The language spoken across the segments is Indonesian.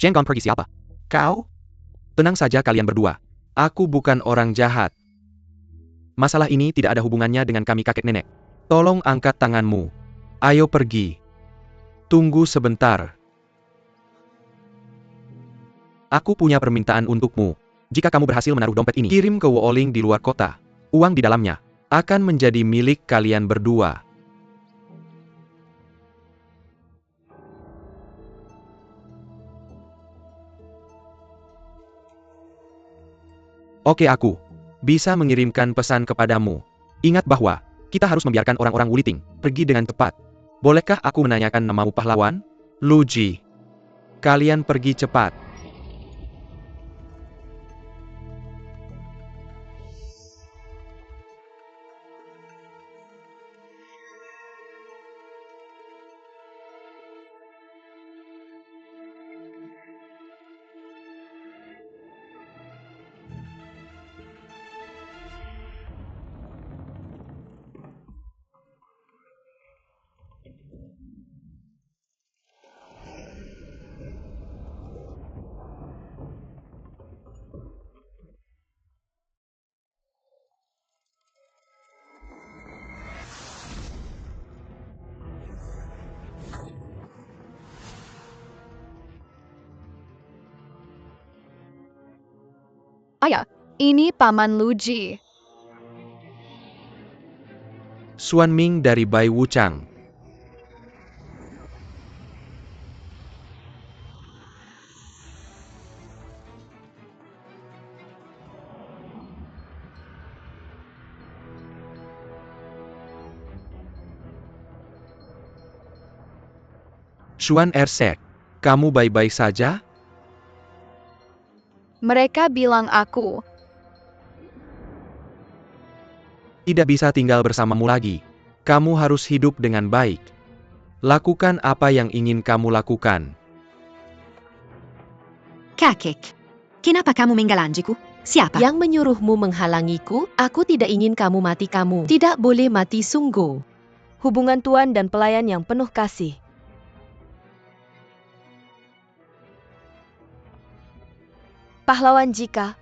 Chen Gong pergi siapa? Kau? Tenang saja kalian berdua. Aku bukan orang jahat. Masalah ini tidak ada hubungannya dengan kami kakek nenek. Tolong angkat tanganmu. Ayo pergi. Tunggu sebentar. Aku punya permintaan untukmu. Jika kamu berhasil menaruh dompet ini, kirim ke Woling di luar kota. Uang di dalamnya akan menjadi milik kalian berdua. Oke, aku bisa mengirimkan pesan kepadamu. Ingat bahwa kita harus membiarkan orang-orang Wuliting pergi dengan cepat. Bolehkah aku menanyakan namamu pahlawan? Lu Ji. Kalian pergi cepat. Ayah, ini Paman Lu Ji. Xuan Ming dari Bai Wuchang. Xuan Ersek, kamu baik-baik saja? Mereka bilang aku Tidak bisa tinggal bersamamu lagi. Kamu harus hidup dengan baik. Lakukan apa yang ingin kamu lakukan. Kakek, kenapa kamu menghalangiku? Siapa? Yang menyuruhmu menghalangiku, aku tidak ingin kamu mati kamu. Tidak boleh mati sungguh. Hubungan tuan dan pelayan yang penuh kasih. Pahlawan, jika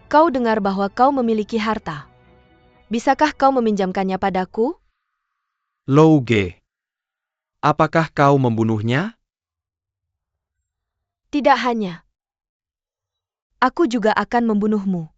kau dengar bahwa kau memiliki harta, bisakah kau meminjamkannya padaku? Lou Ge. Apakah kau membunuhnya? Tidak hanya. Aku juga akan membunuhmu.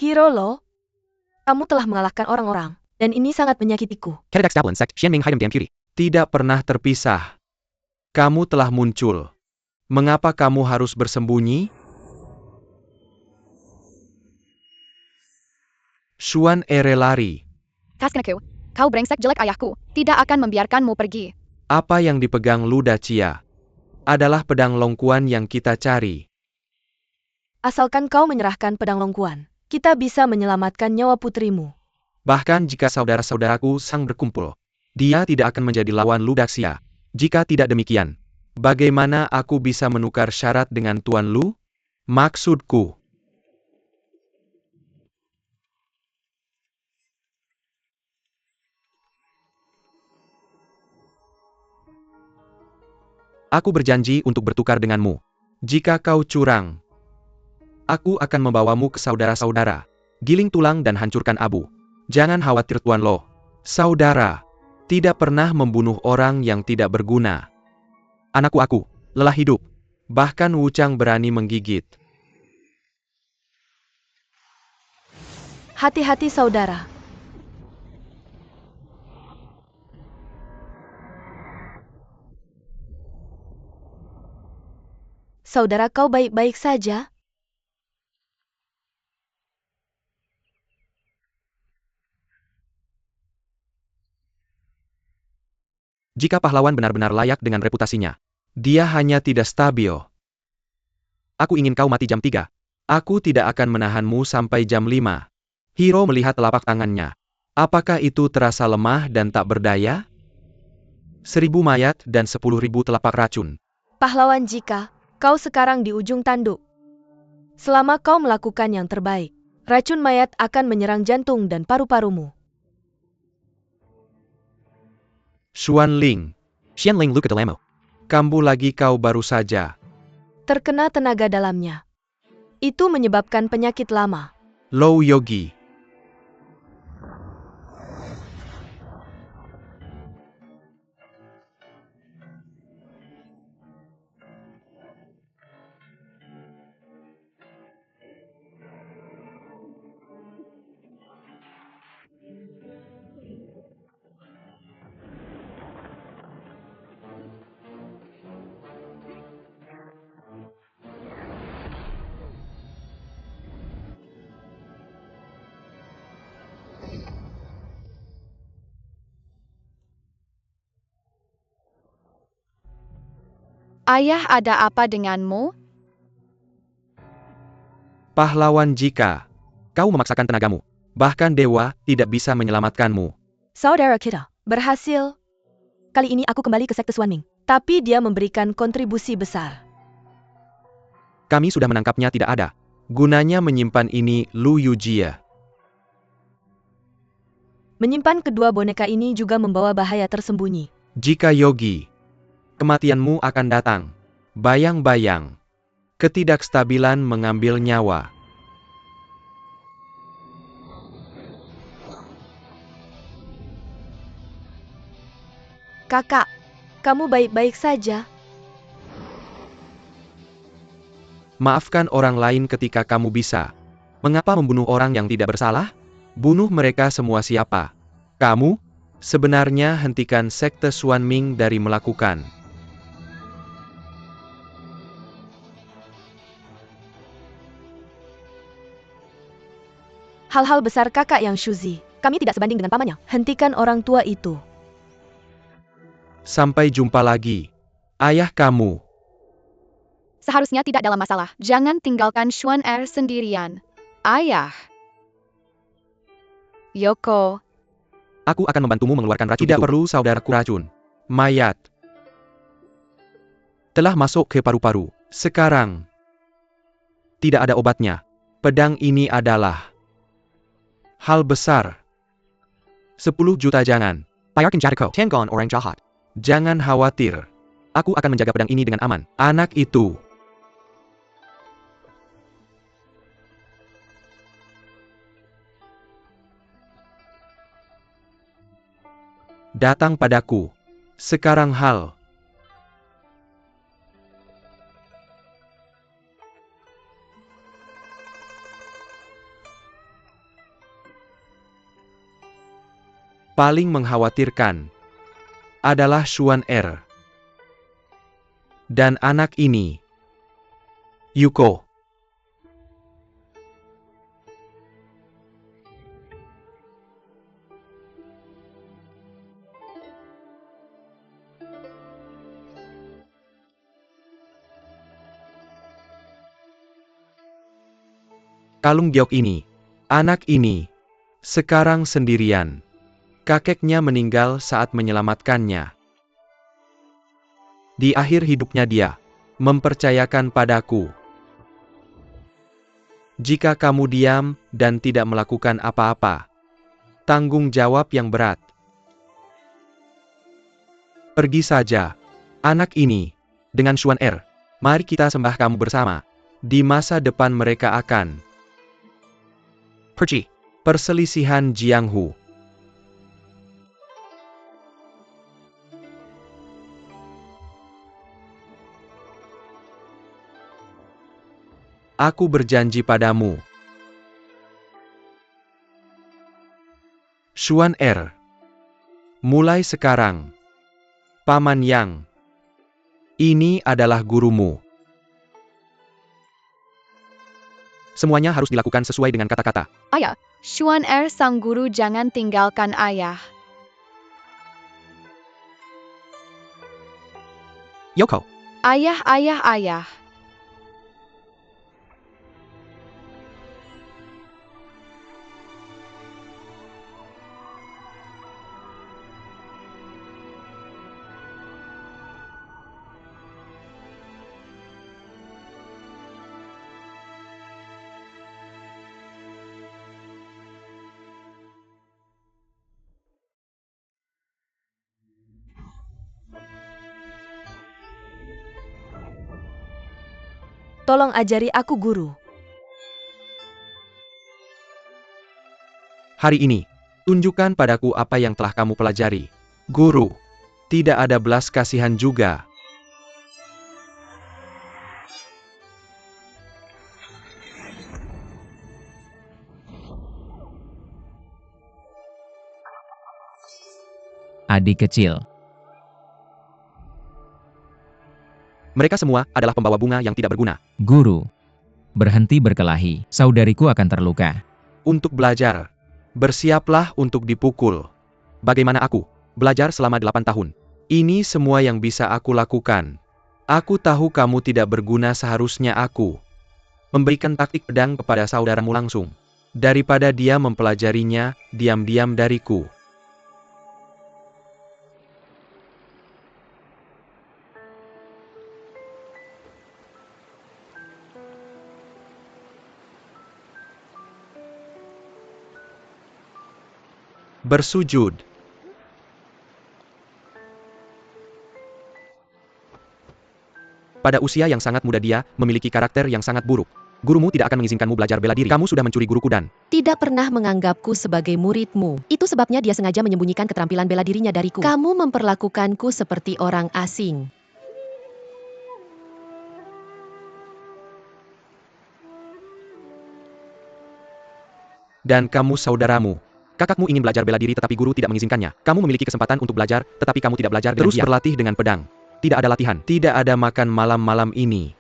Hirolo, kamu telah mengalahkan orang-orang, dan ini sangat menyakitiku. Kededak Stablen Sect, Xian Ming Haidam Dam Cutie. Tidak pernah terpisah. Kamu telah muncul. Mengapa kamu harus bersembunyi? Xuan Ere lari. Kaskeneku. Kau brengsek jelek ayahku. Tidak akan membiarkanmu pergi. Apa yang dipegang Lu Dachia adalah pedang Longkuan yang kita cari. Asalkan kau menyerahkan pedang Longkuan, kita bisa menyelamatkan nyawa putrimu. Bahkan jika saudara-saudaraku sang berkumpul, dia tidak akan menjadi lawan Lu Dachia. Jika tidak demikian, bagaimana aku bisa menukar syarat dengan Tuan Lu? Maksudku, aku berjanji untuk bertukar denganmu. Jika kau curang, aku akan membawamu ke saudara-saudara. Giling tulang dan hancurkan abu. Jangan khawatir Tuan Lo. Saudara, tidak pernah membunuh orang yang tidak berguna. Anakku, lelah hidup. Bahkan Wuchang berani menggigit. Hati-hati saudara. Saudara, kau baik-baik saja? Jika pahlawan benar-benar layak dengan reputasinya, dia hanya tidak stabil. Aku ingin kau mati jam 3. Aku tidak akan menahanmu sampai jam 5. Hiro melihat telapak tangannya. Apakah itu terasa lemah dan tak berdaya? 1000 mayat dan 10.000 telapak racun. Pahlawan Jika, kau sekarang di ujung tanduk. Selama kau melakukan yang terbaik, racun mayat akan menyerang jantung dan paru-parumu. Xuanling. Xianling Luka Delamo. Kambuh lagi kau baru saja. Terkena tenaga dalamnya. Itu menyebabkan penyakit lama. Lou Yogi. Ayah, ada apa denganmu? Pahlawan Jika. Kau memaksakan tenagamu. Bahkan dewa tidak bisa menyelamatkanmu. Saudara kita berhasil. Kali ini aku kembali ke sekte Xuanming. Tapi dia memberikan kontribusi besar. Kami sudah menangkapnya, tidak ada gunanya menyimpan ini, Lu Yujia. Menyimpan kedua boneka ini juga membawa bahaya tersembunyi. Jika Yogi, kematianmu akan datang. Bayang-bayang. Ketidakstabilan mengambil nyawa. Kakak, kamu baik-baik saja? Maafkan orang lain ketika kamu bisa. Mengapa membunuh orang yang tidak bersalah? Bunuh mereka semua. Siapa? Kamu? Sebenarnya hentikan sekte Xuanming dari melakukan. Hal-hal besar kakak yang Shuzi. Kami tidak sebanding dengan pamannya. Hentikan orang tua itu. Sampai jumpa lagi. Ayah kamu. Seharusnya tidak dalam masalah. Jangan tinggalkan Xuan Er sendirian. Ayah. Yoko. Aku akan membantumu mengeluarkan racun. Tidak perlu, saudaraku. Racun mayat telah masuk ke paru-paru. Sekarang tidak ada obatnya. Pedang ini adalah hal besar. 10 juta jangan. Payarkan Jatiko. Tianggon orang jahat. Jangan khawatir. Aku akan menjaga pedang ini dengan aman. Anak itu. Datang padaku. Sekarang hal. Paling mengkhawatirkan adalah Xuan Er. Dan anak ini. Yuko. Kalung giok ini. Anak ini. Sekarang sendirian. Kakeknya meninggal saat menyelamatkannya. Di akhir hidupnya dia mempercayakan padaku. Jika kamu diam dan tidak melakukan apa-apa, tanggung jawab yang berat. Pergi saja. Anak ini. Dengan Xuan Er. Mari kita sembah kamu bersama. Di masa depan mereka akan pergi. Perselisihan Jianghu. Aku berjanji padamu. Xuan Er. Mulai sekarang. Paman Yang. Ini adalah gurumu. Semuanya harus dilakukan sesuai dengan kata-kata. Ayah. Xuan Er sang guru, jangan tinggalkan ayah. Yoko. Ayah, ayah, ayah. Tolong ajari aku, Guru. Hari ini, tunjukkan padaku apa yang telah kamu pelajari. Guru, tidak ada belas kasihan juga. Adik kecil. Mereka semua adalah pembawa bunga yang tidak berguna. Guru. Berhenti berkelahi, saudariku akan terluka. Untuk belajar, bersiaplah untuk dipukul. Bagaimana aku? Belajar selama 8 tahun. Ini semua yang bisa aku lakukan. Aku tahu kamu tidak berguna, seharusnya aku memberikan taktik pedang kepada saudaramu langsung. Daripada dia mempelajarinya diam-diam dariku. Bersujud. Pada usia yang sangat muda dia memiliki karakter yang sangat buruk. Gurumu tidak akan mengizinkanmu belajar bela diri. Kamu sudah mencuri guruku dan Tidak pernah menganggapku sebagai muridmu. Itu sebabnya dia sengaja menyembunyikan keterampilan bela dirinya dariku. Kamu memperlakukanku seperti orang asing. kamu saudaramu. Kakakmu ingin belajar bela diri tetapi guru tidak mengizinkannya. Kamu memiliki kesempatan untuk belajar, tetapi kamu tidak belajar dengan Terus giat. Berlatih dengan pedang. Tidak ada latihan. Tidak ada makan malam-malam ini.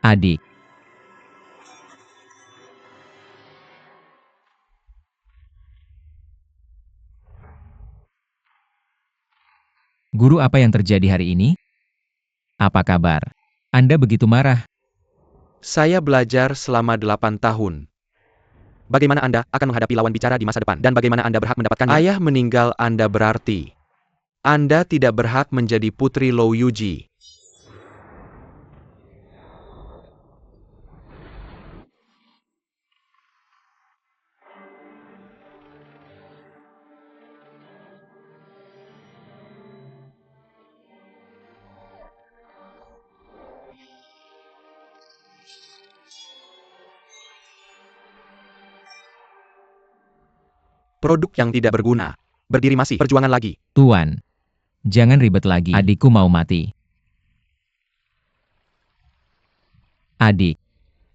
Adik. Guru, apa yang terjadi hari ini? Apa kabar? Anda begitu marah. Saya belajar selama 8 tahun. Bagaimana Anda akan menghadapi lawan bicara di masa depan? Dan bagaimana Anda berhak mendapatkannya? Ayah meninggal Anda berarti Anda tidak berhak menjadi putri Lou Yuji. Produk yang tidak berguna. Berdiri masih, perjuangan lagi. Tuan. Jangan ribet lagi. Adikku mau mati. Adik.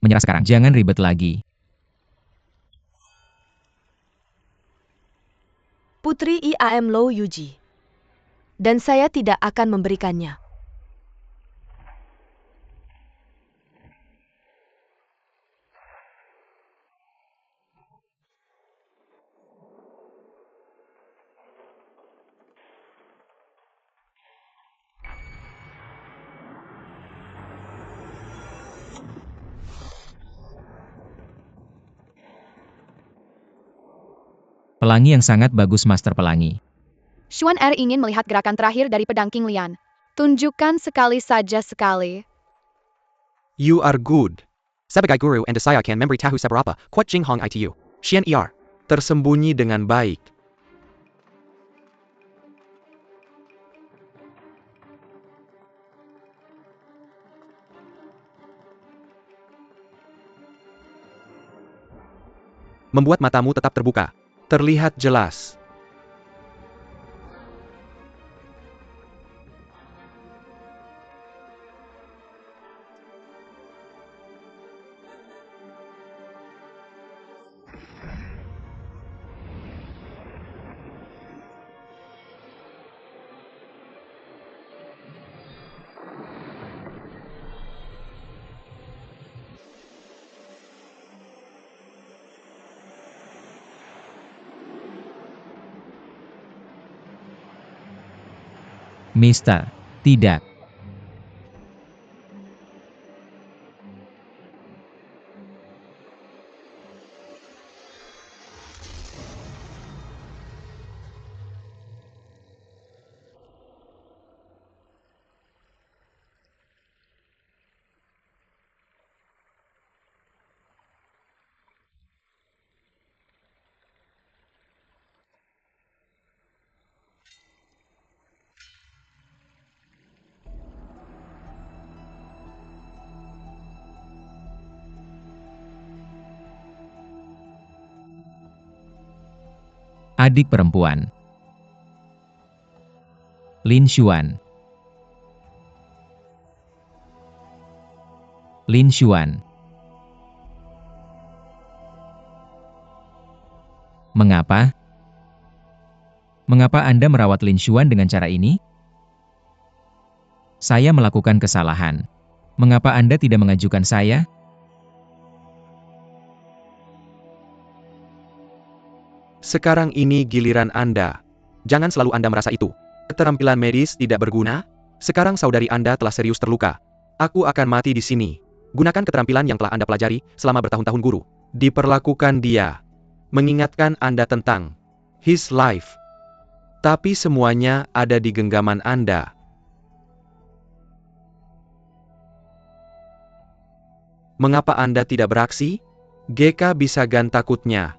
Menyerah sekarang. Jangan ribet lagi. Putri IAM Lou Yuji. Dan saya tidak akan memberikannya. Pelangi yang sangat bagus, Master Pelangi. Xuan Er ingin melihat gerakan terakhir dari pedang King Lian. Tunjukkan sekali saja sekali. You are good. Sebagai guru and saya akan memberitahu seberapa kuat Jing Hong itu. Xian Er. Tersembunyi dengan baik. Membuat matamu tetap terbuka. terlihat jelas. Mister, tidak. Adik perempuan. Lin Xuan. Lin Xuan. Mengapa? Mengapa Anda merawat Lin Xuan dengan cara ini? Saya melakukan kesalahan. Mengapa Anda tidak mengajukan saya? Sekarang ini giliran Anda. Jangan selalu Anda merasa itu. Keterampilan medis tidak berguna. Sekarang saudari Anda telah serius terluka. Aku akan mati di sini. Gunakan keterampilan yang telah Anda pelajari selama bertahun-tahun guru. Diperlakukan dia. Mengingatkan Anda tentang his life. Tapi semuanya ada di genggaman Anda. Mengapa Anda tidak beraksi? GK bisa gan takutnya.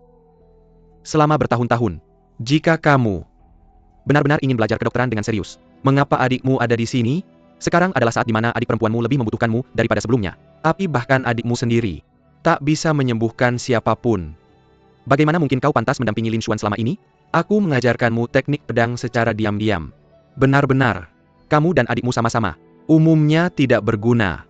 Selama bertahun-tahun, jika kamu benar-benar ingin belajar kedokteran dengan serius, mengapa adikmu ada di sini? Sekarang adalah saat di mana adik perempuanmu lebih membutuhkanmu daripada sebelumnya. Tapi bahkan adikmu sendiri tak bisa menyembuhkan siapapun. Bagaimana mungkin kau pantas mendampingi Lin Xuan selama ini? Aku mengajarkanmu teknik pedang secara diam-diam. Benar-benar, kamu dan adikmu sama-sama umumnya tidak berguna.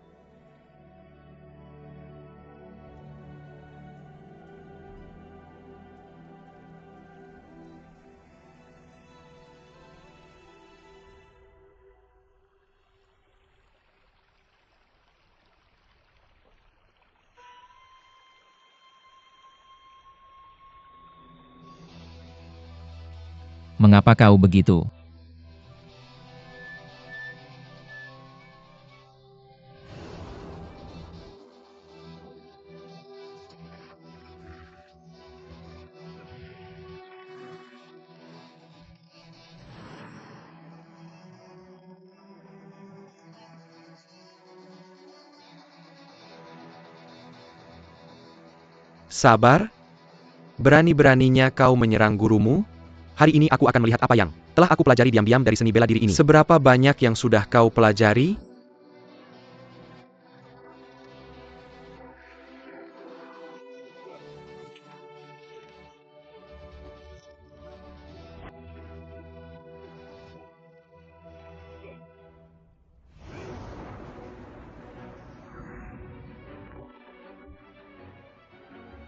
Mengapa kau begitu? Sabar? Berani-beraninya kau menyerang gurumu? Hari ini aku akan melihat apa yang telah aku pelajari diam-diam dari seni bela diri ini. Seberapa banyak yang sudah kau pelajari?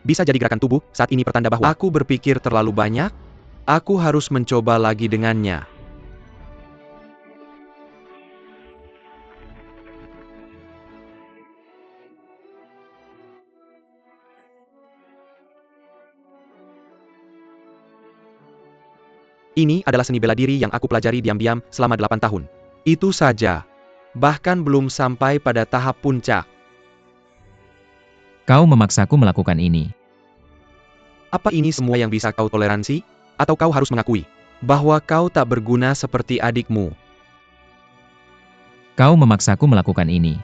Bisa jadi gerakan tubuh saat ini pertanda bahwa aku berpikir terlalu banyak. Aku harus mencoba lagi dengannya. Ini adalah seni bela diri yang aku pelajari diam-diam selama 8 tahun. Itu saja. Bahkan belum sampai pada tahap puncak. Kau memaksaku melakukan ini. Apa ini semua yang bisa kau toleransi? Atau kau harus mengakui bahwa kau tak berguna seperti adikmu? Kau memaksaku melakukan ini.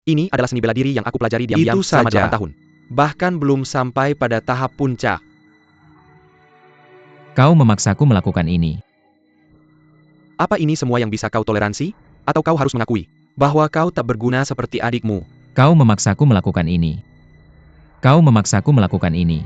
Ini adalah seni bela diri yang aku pelajari diam-diam selama 8 tahun. Bahkan belum sampai pada tahap puncak. Kau memaksaku melakukan ini. Apa ini semua yang bisa kau toleransi? Atau kau harus mengakui bahwa kau tak berguna seperti adikmu? Kau memaksaku melakukan ini. Kau memaksaku melakukan ini.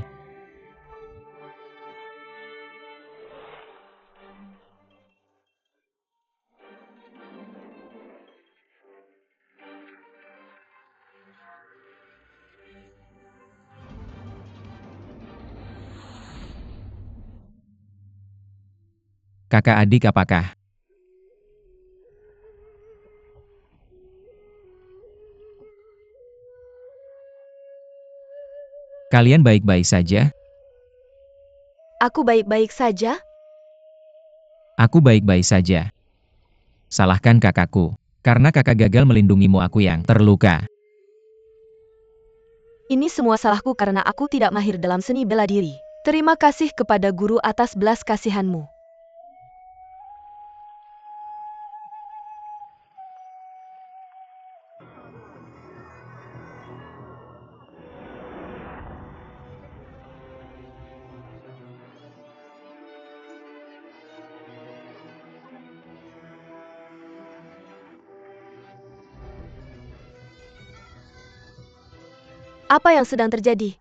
Kakak adik apakah? Kalian baik-baik saja? Aku baik-baik saja? Aku baik-baik saja. Salahkan kakakku, karena kakak gagal melindungimu aku yang terluka. Ini semua salahku karena aku tidak mahir dalam seni bela diri. Terima kasih kepada guru atas belas kasihanmu. Apa yang sedang terjadi?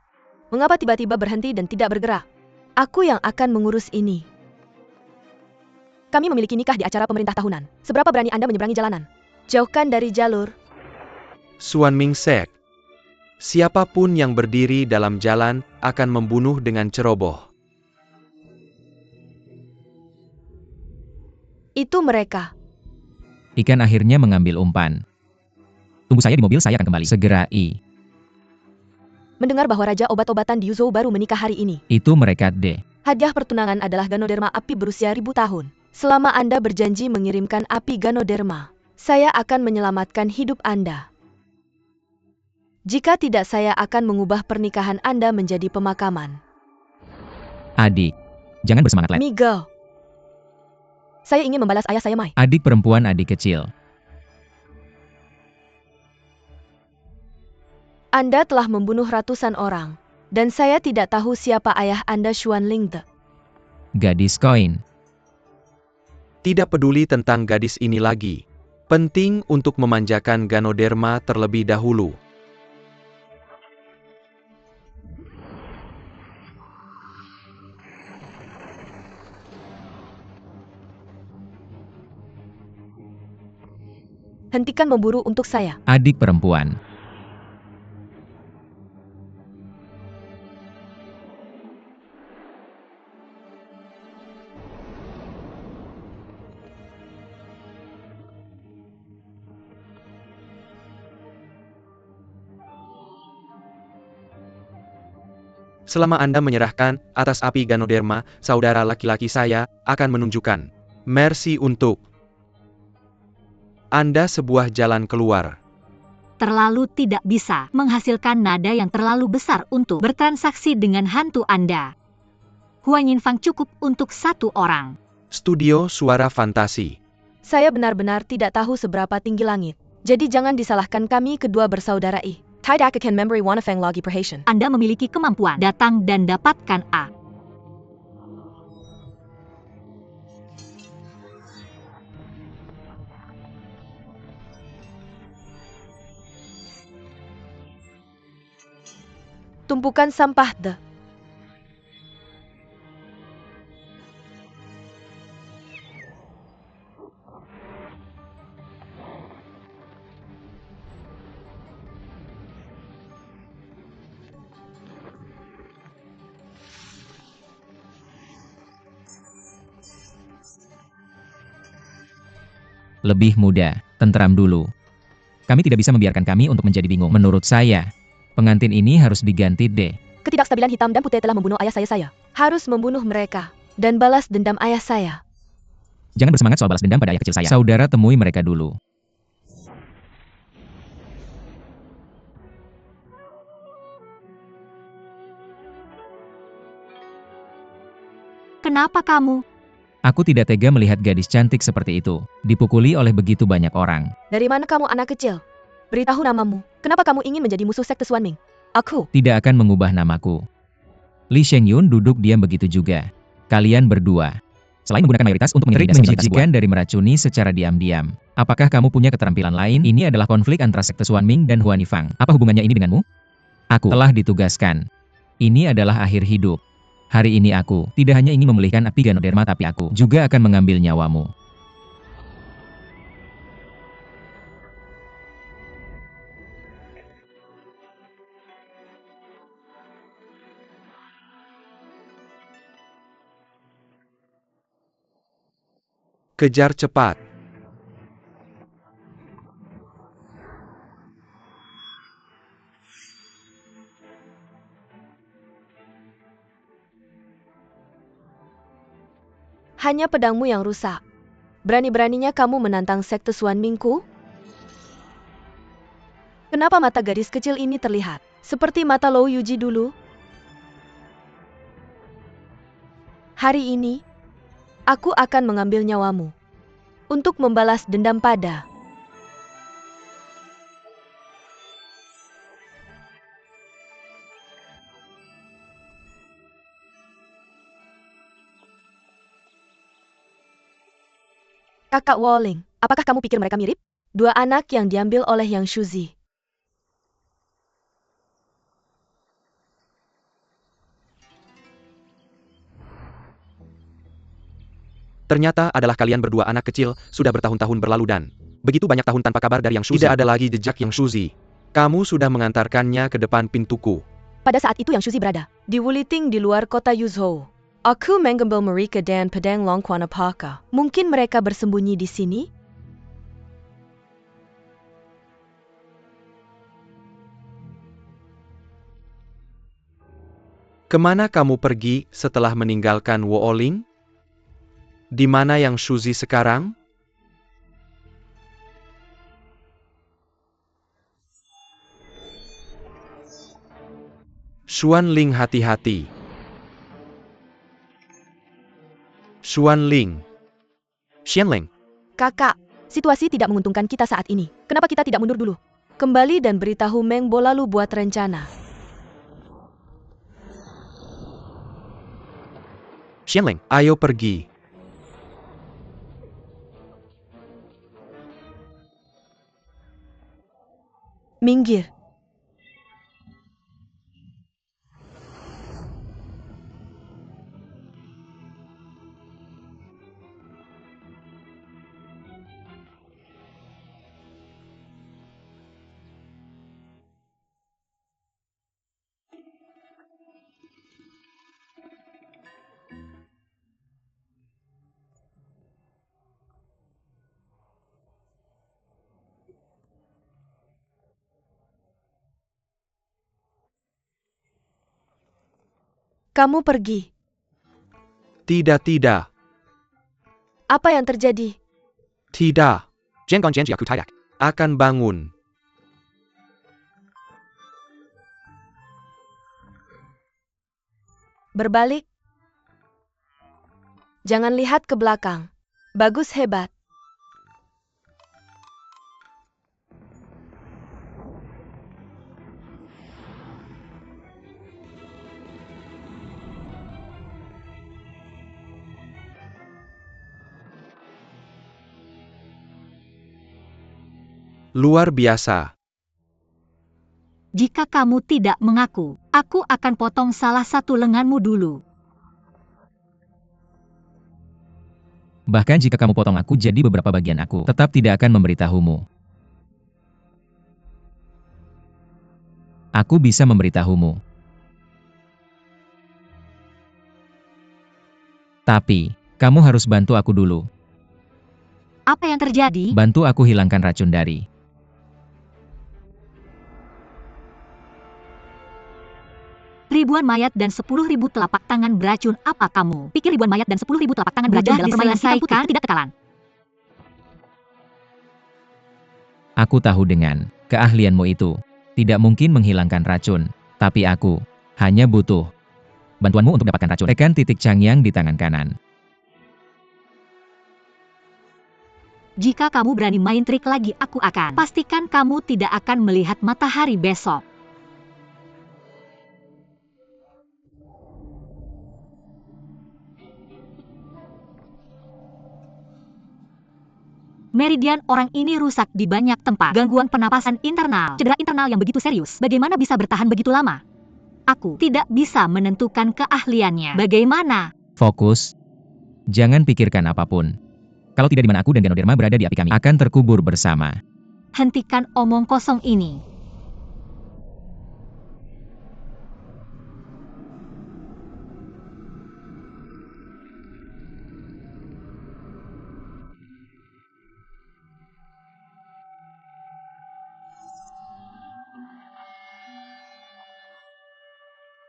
Mengapa tiba-tiba berhenti dan tidak bergerak? Aku yang akan mengurus ini. Kami memiliki nikah di acara pemerintah tahunan. Seberapa berani Anda menyeberangi jalanan? Jauhkan dari jalur. Suan Mingsek. Siapapun yang berdiri dalam jalan akan membunuh dengan ceroboh. Itu mereka. Ikan akhirnya mengambil umpan. Tunggu saya di mobil, saya akan kembali. Segera Mendengar bahwa Raja Obat-obatan di Yuzhou baru menikah hari ini. Itu mereka deh. Hadiah pertunangan adalah Ganoderma api berusia 1000 tahun. Selama Anda berjanji mengirimkan api Ganoderma, saya akan menyelamatkan hidup Anda. Jika tidak, saya akan mengubah pernikahan Anda menjadi pemakaman. Adik, jangan bersemangat, Lad. Miguel. Saya ingin membalas ayah saya, Mai. Adik perempuan, adik kecil. Anda telah membunuh ratusan orang, dan saya tidak tahu siapa ayah Anda, Xuan Lingde. Gadis koin. Tidak peduli tentang gadis ini lagi. Penting untuk memanjakan Ganoderma terlebih dahulu. Hentikan memburu untuk saya. Adik perempuan. Selama Anda menyerahkan atas api Ganoderma, saudara laki-laki saya akan menunjukkan mercy untuk Anda sebuah jalan keluar. Terlalu tidak bisa menghasilkan nada yang terlalu besar untuk bertransaksi dengan hantu Anda. Huan Yinfang cukup untuk satu orang. Studio Suara Fantasi. Saya benar-benar tidak tahu seberapa tinggi langit. Jadi jangan disalahkan kami kedua bersaudara ih. Tidak akan memory Wanafeng lagi perhatian. Anda memiliki kemampuan datang dan dapatkan A. Tumpukan sampah de. Lebih muda, tenteram dulu. Kami tidak bisa membiarkan kami untuk menjadi bingung. Menurut saya, pengantin ini harus diganti deh. Ketidakstabilan hitam dan putih telah membunuh ayah saya. Harus membunuh mereka dan balas dendam ayah saya. Jangan bersemangat soal balas dendam pada ayah kecil saya. Saudara temui mereka dulu. Kenapa kamu? Aku tidak tega melihat gadis cantik seperti itu dipukuli oleh begitu banyak orang. Dari mana kamu, anak kecil? Beritahu namamu. Kenapa kamu ingin menjadi musuh sekte Xuanming? Aku. Tidak akan mengubah namaku. Li Shengyun duduk diam begitu juga. Kalian berdua. Selain menggunakan mayoritas untuk mengintimidasi menjijikan dari meracuni secara diam-diam. Apakah kamu punya keterampilan lain? Ini adalah konflik antara sekte Xuanming dan Huan Yifang. Apa hubungannya ini denganmu? Aku telah ditugaskan. Ini adalah akhir hidup. Hari ini aku tidak hanya ingin memulihkan api Ganoderma, tapi aku juga akan mengambil nyawamu. Kejar cepat. Hanya pedangmu yang rusak. Berani-beraninya kamu menantang sekte Xuanmingku? Kenapa mata gadis kecil ini terlihat seperti mata Lou Yuji dulu? Hari ini, aku akan mengambil nyawamu untuk membalas dendam pada Kakak Walling. Apakah kamu pikir mereka mirip? Dua anak yang diambil oleh Yang Shuzi. Ternyata adalah kalian berdua anak kecil, sudah bertahun-tahun berlalu dan begitu banyak tahun tanpa kabar dari Yang Shuzi. Tidak ada lagi jejak Yang Shuzi. Kamu sudah mengantarkannya ke depan pintuku. Pada saat itu Yang Shuzi berada di Wuliting di luar kota Yuzhou. Aku mengambil mereka dan pedang Longquan apakah mungkin mereka bersembunyi di sini? Kemana kamu pergi setelah meninggalkan Wuoling? Di mana Yang Shuzi sekarang? Xuanling, hati-hati. Xuanling. Xianling. Kakak, situasi tidak menguntungkan kita saat ini. Kenapa kita tidak mundur dulu? Kembali dan beritahu Meng Bo lalu buat rencana. Xianling, ayo pergi. Minggir. Kamu pergi. Tidak, tidak. Apa yang terjadi? Tidak. Akan bangun. Berbalik. Jangan lihat ke belakang. Bagus, hebat. Luar biasa. Jika kamu tidak mengaku, aku akan potong salah satu lenganmu dulu. Bahkan jika kamu potong aku jadi beberapa bagian, aku tetap tidak akan memberitahumu. Aku bisa memberitahumu. Tapi, kamu harus bantu aku dulu. Apa yang terjadi? Bantu aku hilangkan racun dari ribuan mayat dan 10.000 telapak tangan beracun. Apa kamu pikir ribuan mayat dan 10.000 telapak tangan beracun dalam permainan hitam putih tidak tekalan? Aku tahu dengan keahlianmu itu tidak mungkin menghilangkan racun, tapi aku hanya butuh bantuanmu untuk dapatkan racun. Tekan titik Changyang di tangan kanan. Jika kamu berani main trik lagi, aku akan pastikan kamu tidak akan melihat matahari besok. Meridian orang ini rusak di banyak tempat. Gangguan pernapasan internal, cedera internal yang begitu serius. Bagaimana bisa bertahan begitu lama? Aku tidak bisa menentukan keahliannya. Bagaimana? Fokus. Jangan pikirkan apapun. Kalau tidak, di mana aku dan Ganoderma berada di api kami akan terkubur bersama. Hentikan omong kosong ini.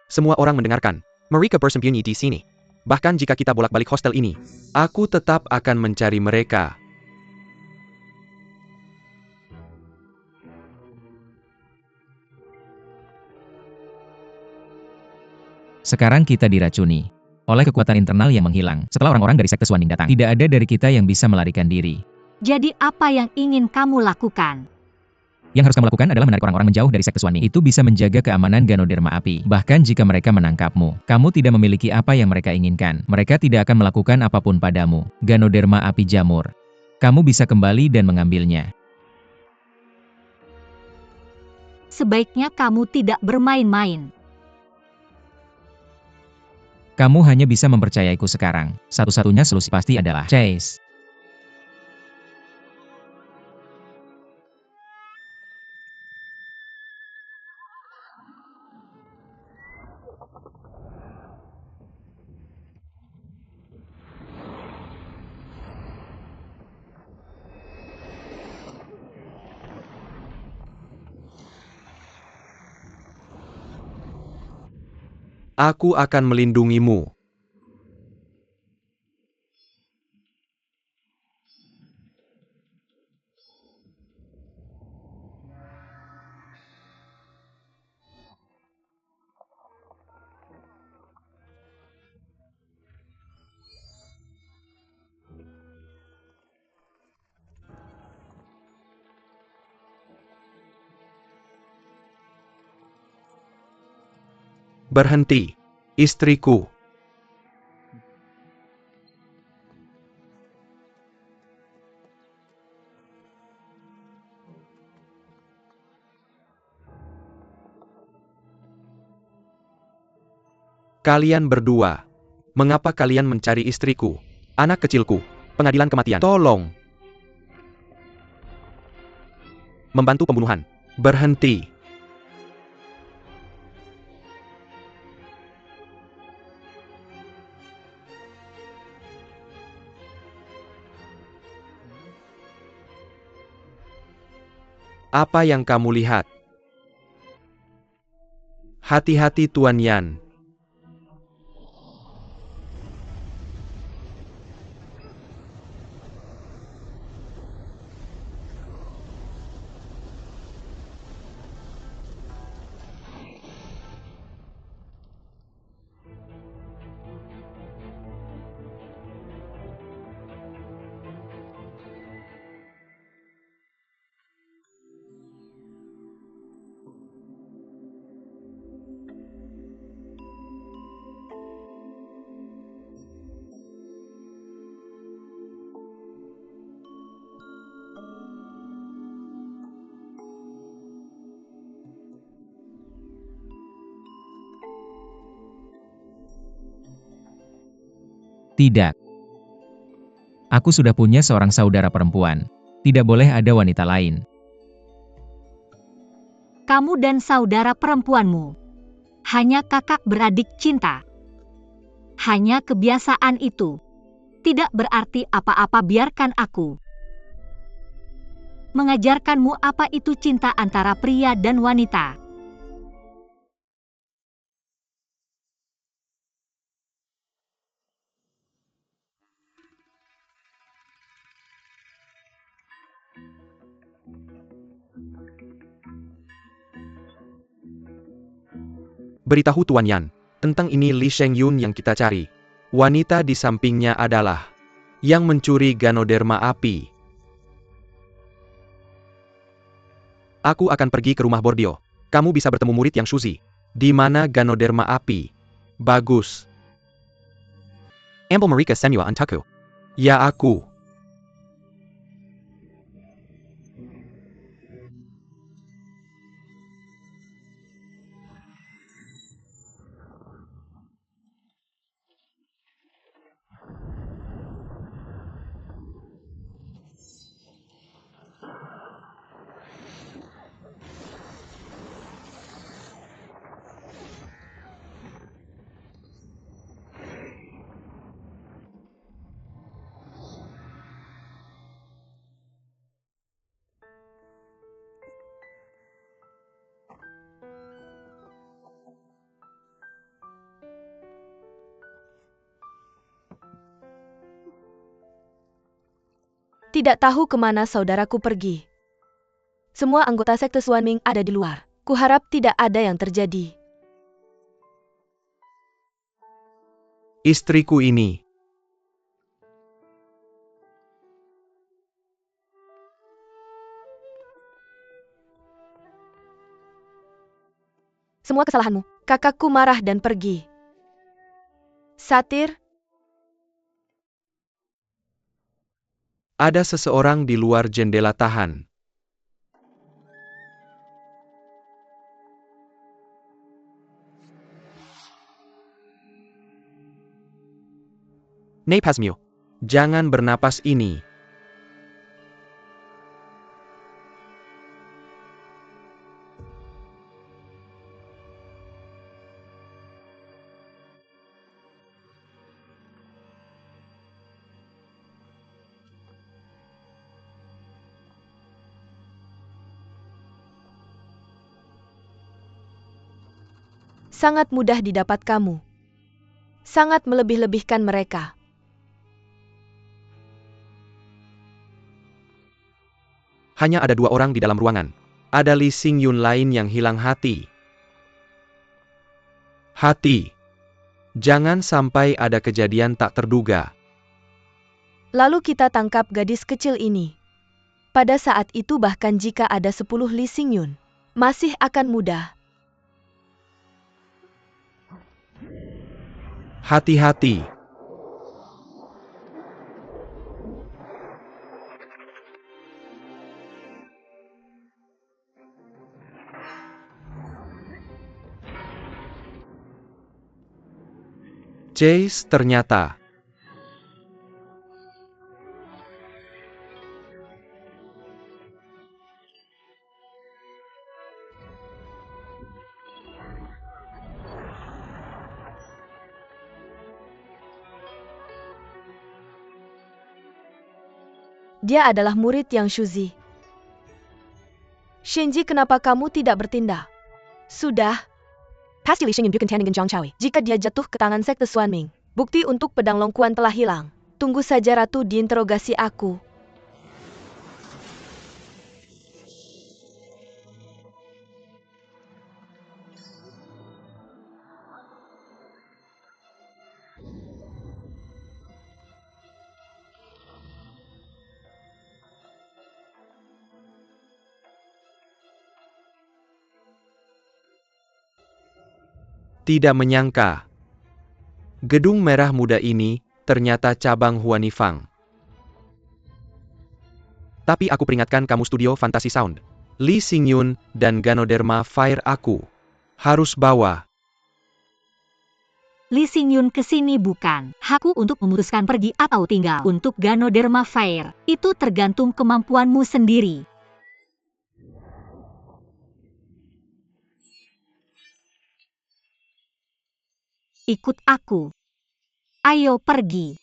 Semua orang mendengarkan. Mereka bersembunyi di sini. Bahkan jika kita bolak-balik hostel ini, aku tetap akan mencari mereka. Sekarang kita diracuni oleh kekuatan internal yang menghilang. Setelah orang-orang dari sekte Suaning datang, tidak ada dari kita yang bisa melarikan diri. Jadi apa yang ingin kamu lakukan? Yang harus kamu lakukan adalah menarik orang-orang menjauh dari sekte Suaning. Itu bisa menjaga keamanan Ganoderma Api. Bahkan jika mereka menangkapmu, kamu tidak memiliki apa yang mereka inginkan. Mereka tidak akan melakukan apapun padamu. Ganoderma Api Jamur. Kamu bisa kembali dan mengambilnya. Sebaiknya kamu tidak bermain-main. Kamu hanya bisa mempercayaiku sekarang. Satu-satunya solusi pasti adalah Chase. Aku akan melindungimu. Berhenti, istriku. Kalian berdua, mengapa kalian mencari istriku? Anak kecilku, pengadilan kematian. Tolong. Membantu pembunuhan. Berhenti. Apa yang kamu lihat? Hati-hati Tuan Yan. Tidak. Aku sudah punya seorang saudara perempuan. Tidak boleh ada wanita lain. Kamu dan saudara perempuanmu hanya kakak beradik cinta. Hanya kebiasaan itu. Tidak berarti apa-apa. Biarkan aku mengajarkanmu apa itu cinta antara pria dan wanita. Beritahu Tuan Yan, tentang ini Li Shengyun yang kita cari. Wanita di sampingnya adalah yang mencuri Ganoderma Api. Aku akan pergi ke rumah Bordio. Kamu bisa bertemu murid yang Shuzi. Di mana Ganoderma api? Bagus. Ambil Marika Senua untukku. Ya aku. Tidak tahu kemana saudaraku pergi. Semua anggota sekte Xuanming ada di luar. Kuharap tidak ada yang terjadi. Istriku ini. Semua kesalahanmu. Kakakku marah dan pergi. Satir, Ada seseorang di luar jendela tahan. Nepasmio. Jangan bernapas ini. sangat mudah didapat kamu. Sangat melebih-lebihkan mereka. Hanya ada 2 orang di dalam ruangan. Ada Li Xingyun lain yang hilang hati. Hati. Jangan sampai ada kejadian tak terduga. Lalu kita tangkap gadis kecil ini. Pada saat itu bahkan jika ada 10 Li Xingyun, masih akan mudah. Hati-hati. Jace ternyata. Dia adalah murid yang Shuzi. Shinji, kenapa kamu tidak bertindak? Sudah. Pasti Li Xingyun berkencan dengan Zhang Chaoyi. Jika dia jatuh ke tangan sekte Xuanming, bukti untuk pedang Longkuan telah hilang. Tunggu saja Ratu diinterogasi aku. Tidak menyangka. Gedung merah muda ini ternyata cabang Huanifang. Tapi aku peringatkan kamu studio Fantasy Sound. Li Xingyun dan Ganoderma Fire aku harus bawa. Li Xingyun kesini bukan hakku untuk memutuskan pergi atau tinggal. Untuk Ganoderma Fire, itu tergantung kemampuanmu sendiri. Ikut aku. Ayo pergi.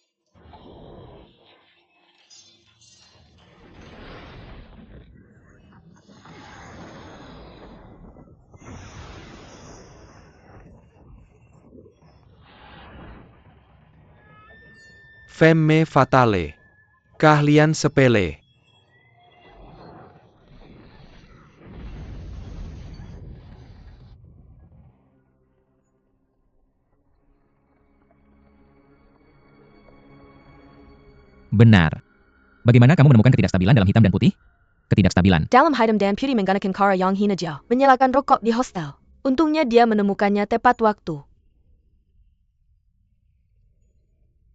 Femme fatale. Keahlian sepele. Benar. Bagaimana kamu menemukan ketidakstabilan dalam hitam dan putih? Ketidakstabilan. Dalam Hidam dan Putih menggunakan cara yang hijau, menyalakan rokok di hostel. Untungnya dia menemukannya tepat waktu.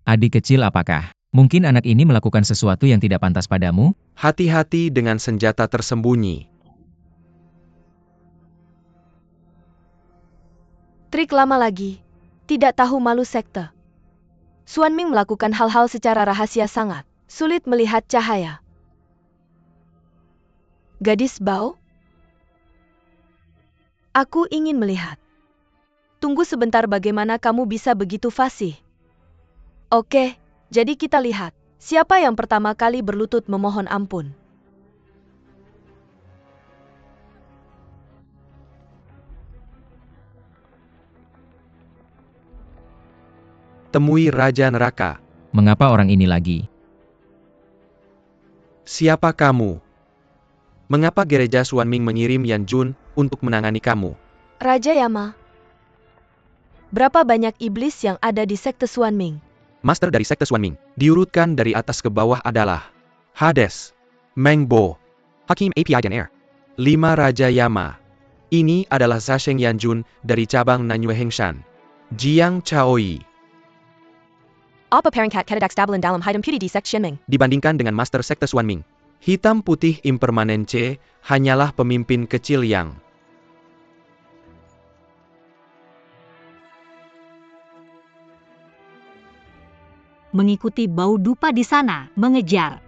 Adik kecil apakah? Mungkin anak ini melakukan sesuatu yang tidak pantas padamu? Hati-hati dengan senjata tersembunyi. Trik lama lagi. Tidak tahu malu sekte. Xuan Ming melakukan hal-hal secara rahasia sangat. Sulit melihat cahaya. Gadis bau? Aku ingin melihat. Tunggu sebentar, bagaimana kamu bisa begitu fasih? Oke, jadi kita lihat. Siapa yang pertama kali berlutut memohon ampun? Temui Raja Neraka. Mengapa orang ini lagi? Siapa kamu? Mengapa gereja Xuan Ming mengirim Yan Jun untuk menangani kamu? Raja Yama. Berapa banyak iblis yang ada di sekte Xuan Ming? Master dari sekte Xuan Ming, diurutkan dari atas ke bawah adalah Hades, Meng Bo, Hakim API dan Air. 5 Raja Yama. Ini adalah Zasheng Yan Jun dari cabang Nanyue Hengshan. Jiang Chaoi. Apa peringkat ketidakstabilan dalam Hidam Putih di sekte Xuan Ming? Dibandingkan dengan Master sekte Xuan Ming, hitam putih impermanen C hanyalah pemimpin kecil yang Mengikuti bau dupa di sana, mengejar.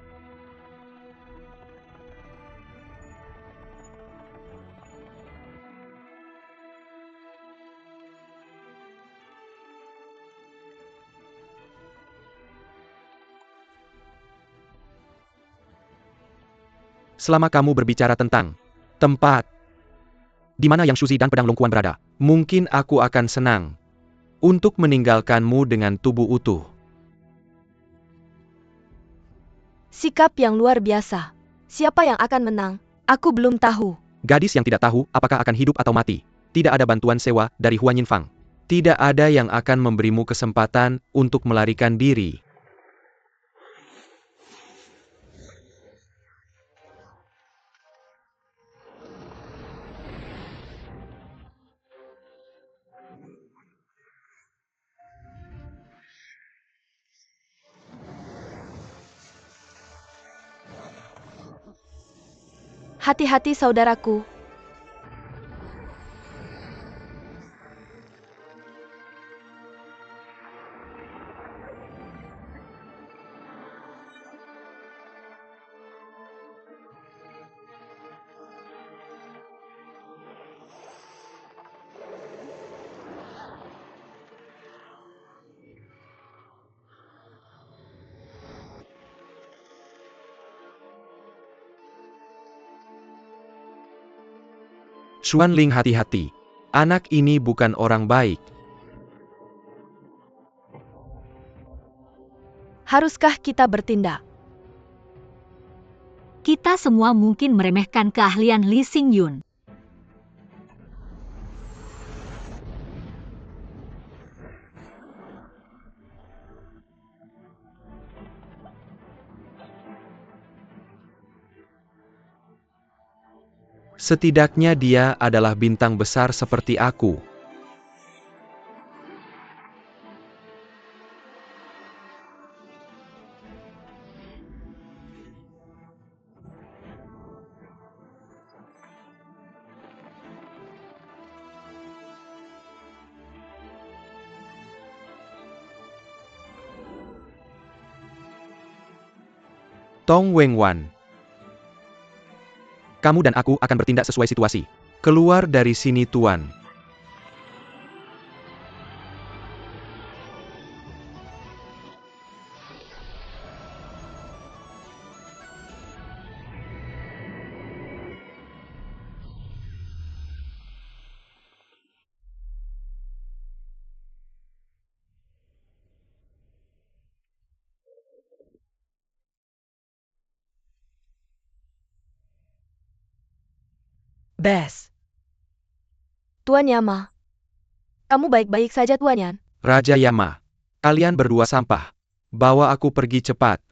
selama kamu berbicara tentang tempat di mana Yang Shuzi dan Pedang Longkuan berada, mungkin aku akan senang untuk meninggalkanmu dengan tubuh utuh. Sikap yang luar biasa. Siapa yang akan menang? Aku belum tahu. Gadis yang tidak tahu apakah akan hidup atau mati. Tidak ada bantuan sewa dari Huan Yinfang. Tidak ada yang akan memberimu kesempatan untuk melarikan diri. Hati-hati saudaraku. Xuan Ling, hati-hati. Anak ini bukan orang baik. Haruskah kita bertindak? Kita semua mungkin meremehkan keahlian Li Xingyun. Setidaknya dia adalah bintang besar seperti aku. Tong Wengwan. Kamu dan aku akan bertindak sesuai situasi. Keluar dari sini, Tuan. Bes. Tuan Yama. Kamu baik-baik saja, Tuan Yan? Raja Yama. Kalian berdua sampah. Bawa aku pergi cepat.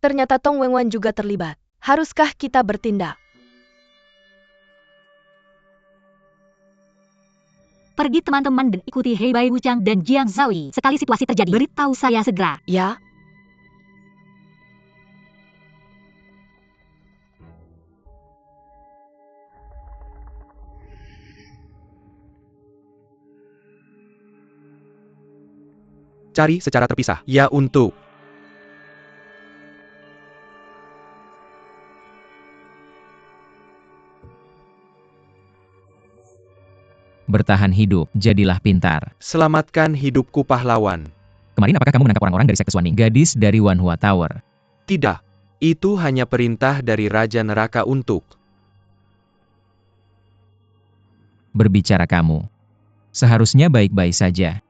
Ternyata Tong Wengwan juga terlibat. Haruskah kita bertindak? Pergi teman-teman dan ikuti Hei Bai Wuchang dan Jiang Zaoi. Sekali situasi terjadi, beritahu saya segera. Ya, Cari secara terpisah. Ya untuk. Bertahan hidup, jadilah pintar. Selamatkan hidupku pahlawan. Kemarin apakah kamu menangkap orang-orang dari sekte Suaning? Gadis dari Wanhua Tower. Tidak. Itu hanya perintah dari Raja Neraka untuk. Berbicara kamu. Seharusnya baik-baik saja.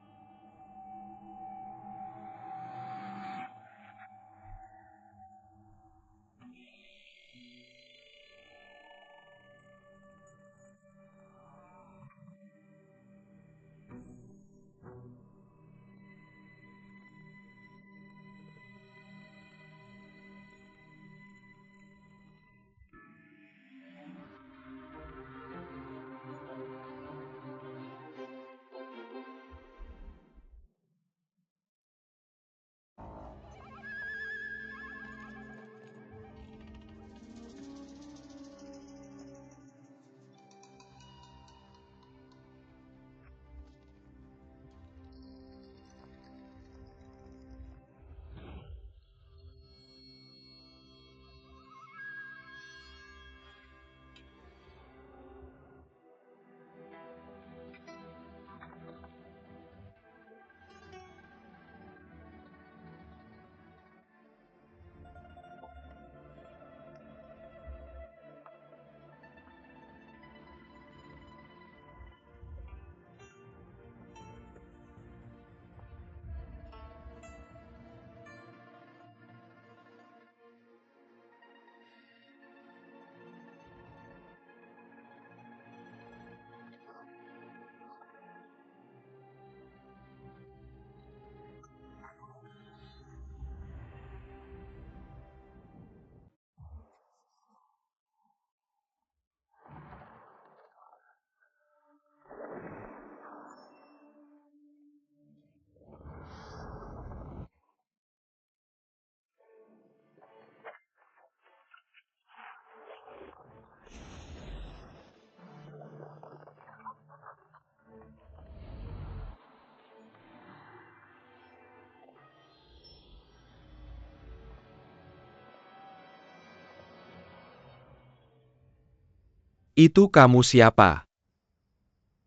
Itu kamu siapa?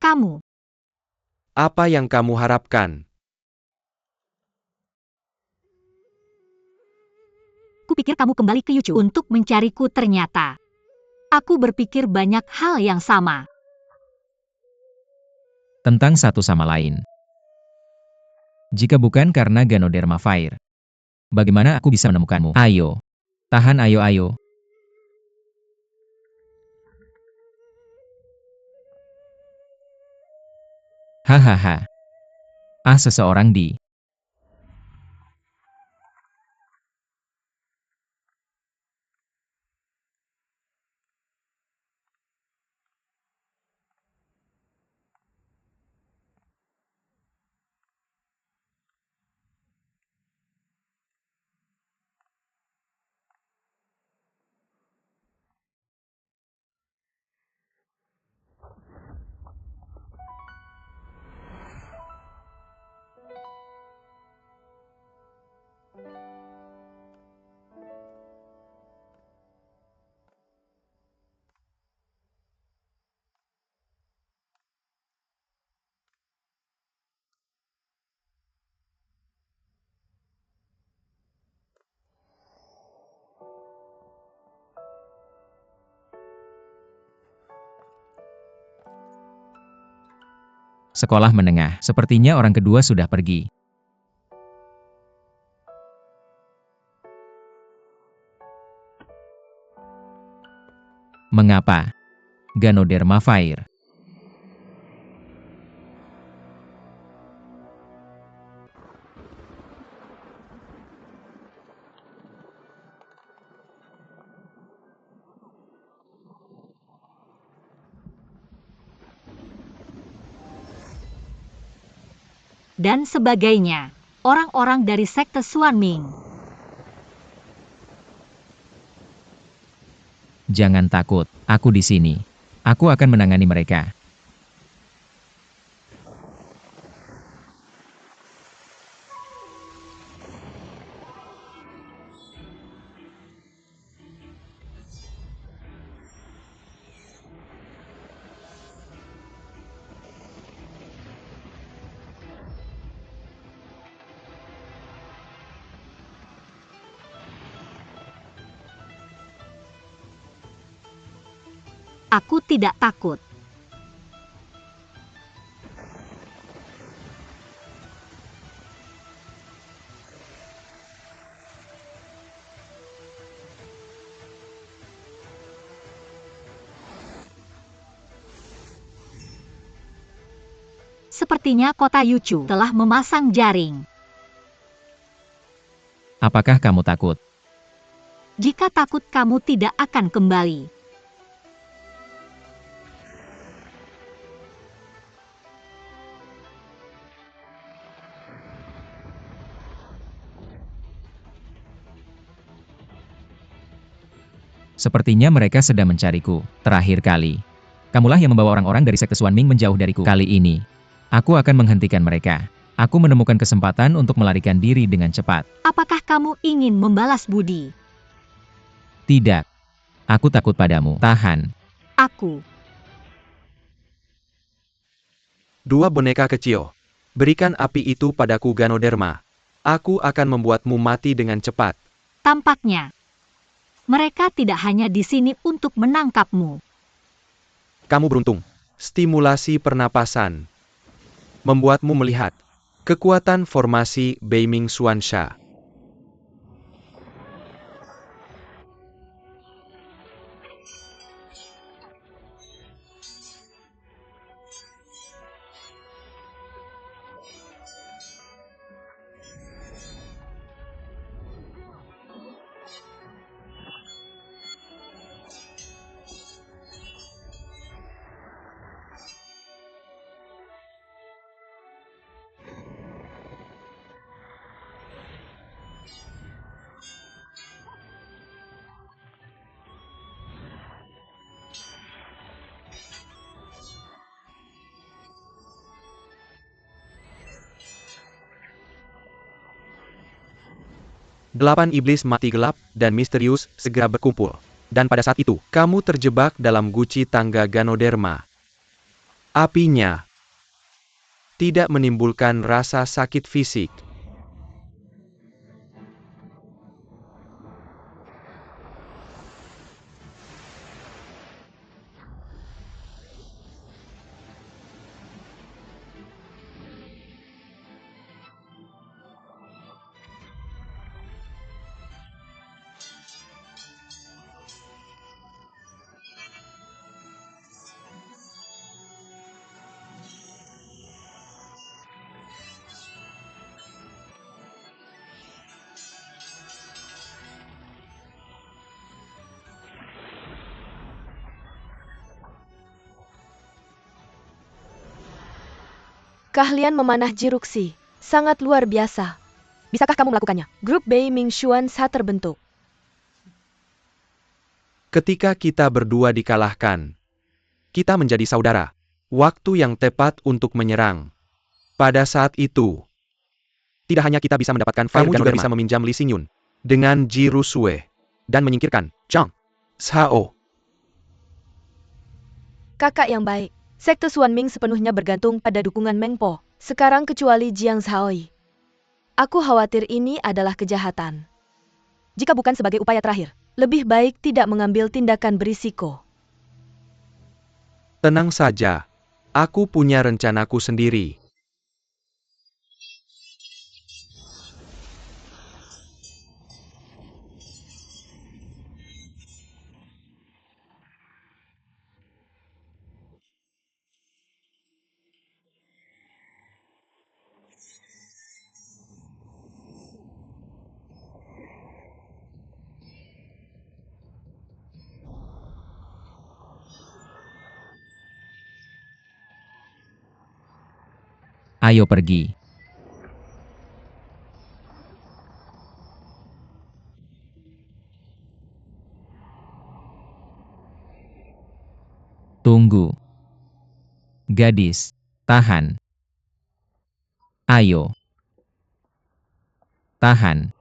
Kamu, Apa yang kamu harapkan? kupikir kamu kembali ke Yuchu untuk mencariku ternyata. Aku berpikir banyak hal yang sama. Tentang satu sama lain. Jika bukan karena Ganoderma Fire. Bagaimana aku bisa menemukanmu? Ayo. Tahan ayo. Hahaha. Seseorang di. Sekolah menengah. Sepertinya orang kedua sudah pergi. Mengapa? Ganoderma Fire. dan sebagainya. Orang-orang dari sekte Xuanming. Jangan takut, aku di sini. Aku akan menangani mereka. Aku tidak takut. Sepertinya kota Yuchu telah memasang jaring. Apakah kamu takut? Jika takut, kamu tidak akan kembali. Sepertinya mereka sedang mencariku. Terakhir kali. Kamulah yang membawa orang-orang dari sekte Xuanming menjauh dariku. Kali ini, aku akan menghentikan mereka. Aku menemukan kesempatan untuk melarikan diri dengan cepat. Apakah kamu ingin membalas budi? Tidak. Aku takut padamu. Tahan. Aku. Dua boneka kecil. Berikan api itu padaku, Ganoderma. Aku akan membuatmu mati dengan cepat. Tampaknya mereka tidak hanya di sini untuk menangkapmu. Kamu beruntung. Stimulasi pernapasan membuatmu melihat kekuatan formasi Beiming Xuansha. Delapan iblis mati gelap dan misterius segera berkumpul. Dan pada saat itu, kamu terjebak dalam guci tangga Ganoderma. Apinya tidak menimbulkan rasa sakit fisik. Keahlian memanah Jiruksi sangat luar biasa. Bisakah kamu melakukannya? Grup Beiming Xuansha terbentuk. Ketika kita berdua dikalahkan, kita menjadi saudara. Waktu yang tepat untuk menyerang. Pada saat itu, tidak hanya kita bisa mendapatkan file, kamu juga bisa meminjam Li Xingyun dengan Ji Rusue dan menyingkirkan Zhang Shao. Kakak yang baik. Sekte Xuanming sepenuhnya bergantung pada dukungan Meng Po. Sekarang kecuali Jiang Zhaoi. Aku khawatir ini adalah kejahatan. Jika bukan sebagai upaya terakhir, lebih baik tidak mengambil tindakan berisiko. Tenang saja, aku punya rencanaku sendiri. Ayo pergi. Tunggu. Gadis, tahan. Ayo. Tahan.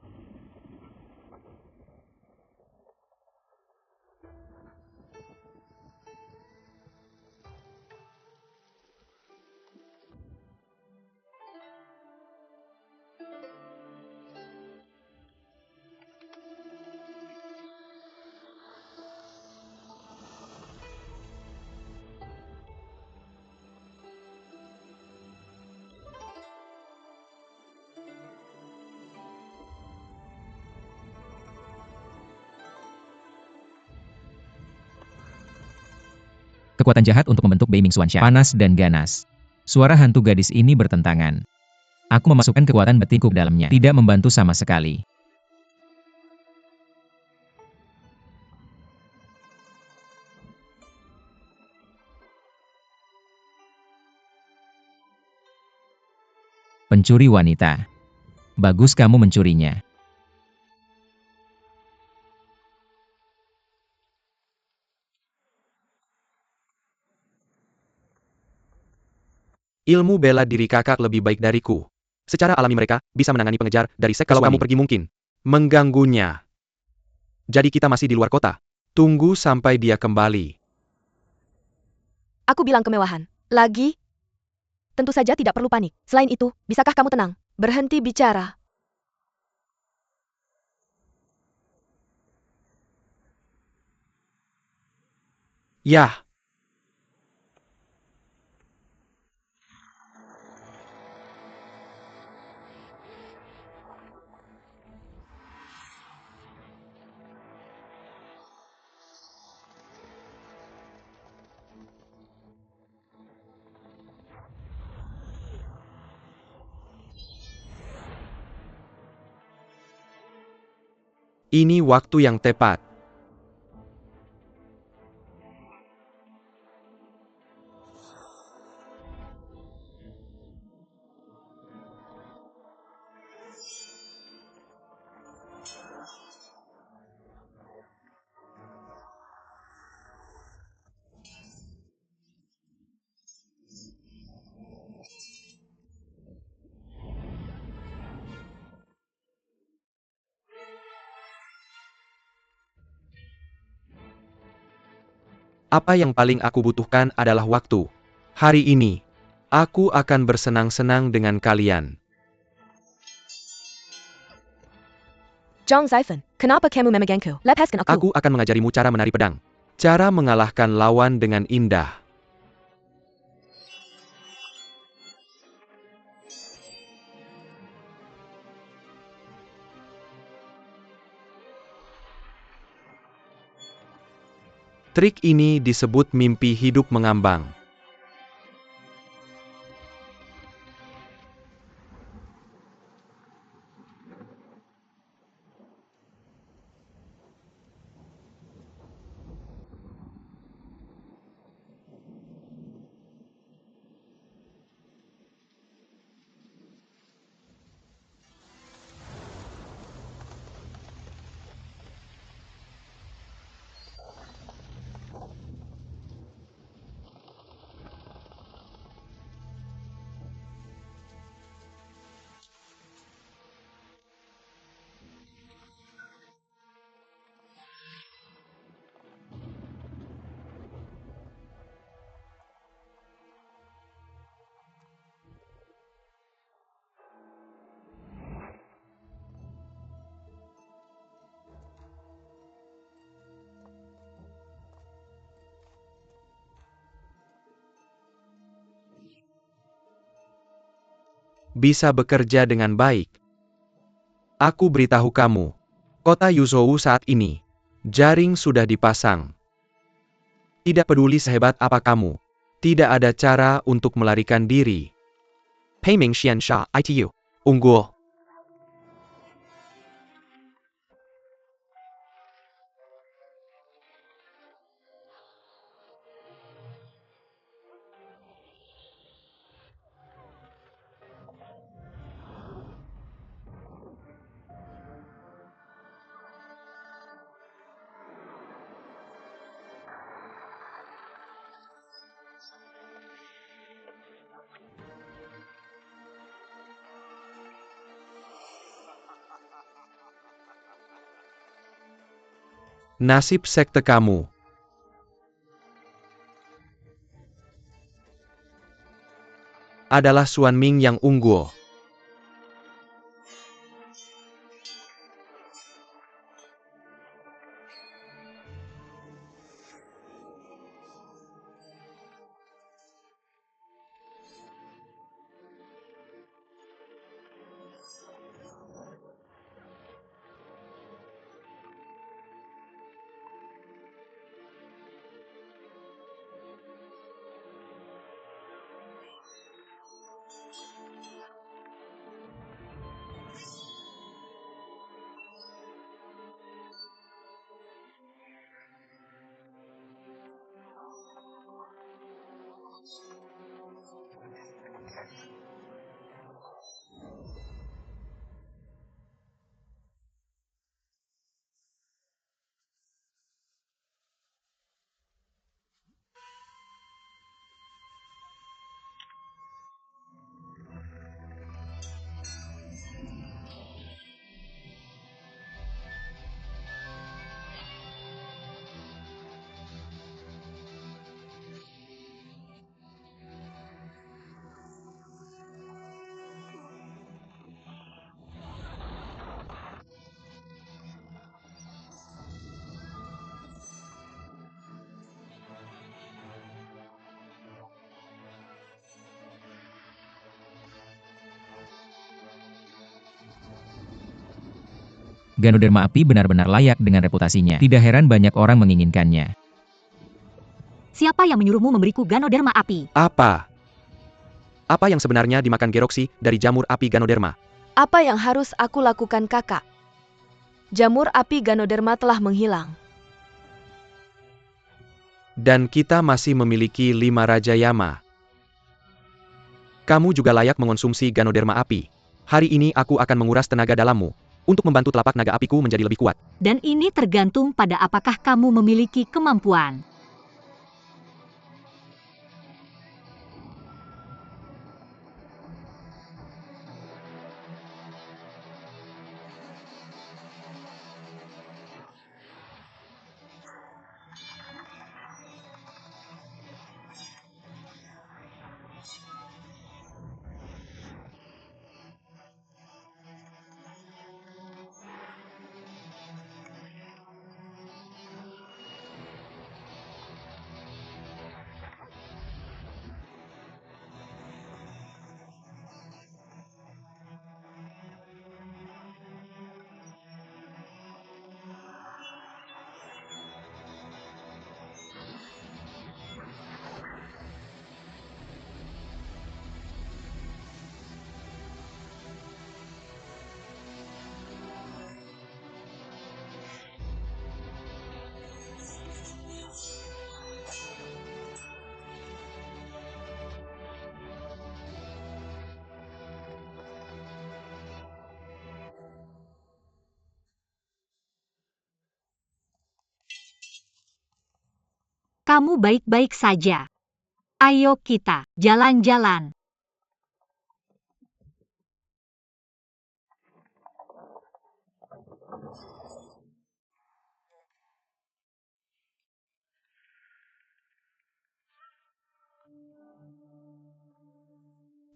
Kekuatan jahat untuk membentuk Beiming Xuanxia. Panas dan ganas. Suara hantu gadis ini bertentangan. Aku memasukkan kekuatan batinku ke dalamnya. Tidak membantu sama sekali. Pencuri wanita. Bagus kamu mencurinya. Ilmu bela diri kakak lebih baik dariku. Secara alami mereka bisa menangani pengejar dari sekte. Kalau kamu pergi mungkin mengganggunya. Jadi kita masih di luar kota. Tunggu sampai dia kembali. Aku bilang kemewahan. Lagi? Tentu saja tidak perlu panik. Selain itu, bisakah kamu tenang? Berhenti bicara. Yah. Ini waktu yang tepat. Apa yang paling aku butuhkan adalah waktu. Hari ini, aku akan bersenang-senang dengan kalian. Zhang Zaifen, kenapa kamu memegangku? Lepaskan aku. Aku akan mengajarimu cara menari pedang. Cara mengalahkan lawan dengan indah. Trik ini disebut mimpi hidup mengambang. Bisa bekerja dengan baik. Aku beritahu kamu, kota Yuzhou saat ini, jaring sudah dipasang. Tidak peduli sehebat apa kamu, tidak ada cara untuk melarikan diri. Peiming Xiansha ITU, unggul. Nasib sekte kamu adalah Xuan Ming yang unggul. Ganoderma api benar-benar layak dengan reputasinya. Tidak heran banyak orang menginginkannya. Siapa yang menyuruhmu memberiku Ganoderma api? Apa? Apa yang sebenarnya dimakan Geroksi dari jamur api Ganoderma? Apa yang harus aku lakukan, Kakak? Jamur api Ganoderma telah menghilang. Dan kita masih memiliki 5 Raja Yama. Kamu juga layak mengonsumsi Ganoderma api. Hari ini aku akan menguras tenaga dalammu untuk membantu telapak naga apiku menjadi lebih kuat. Dan ini tergantung pada apakah kamu memiliki kemampuan. Kamu baik-baik saja. Ayo kita jalan-jalan.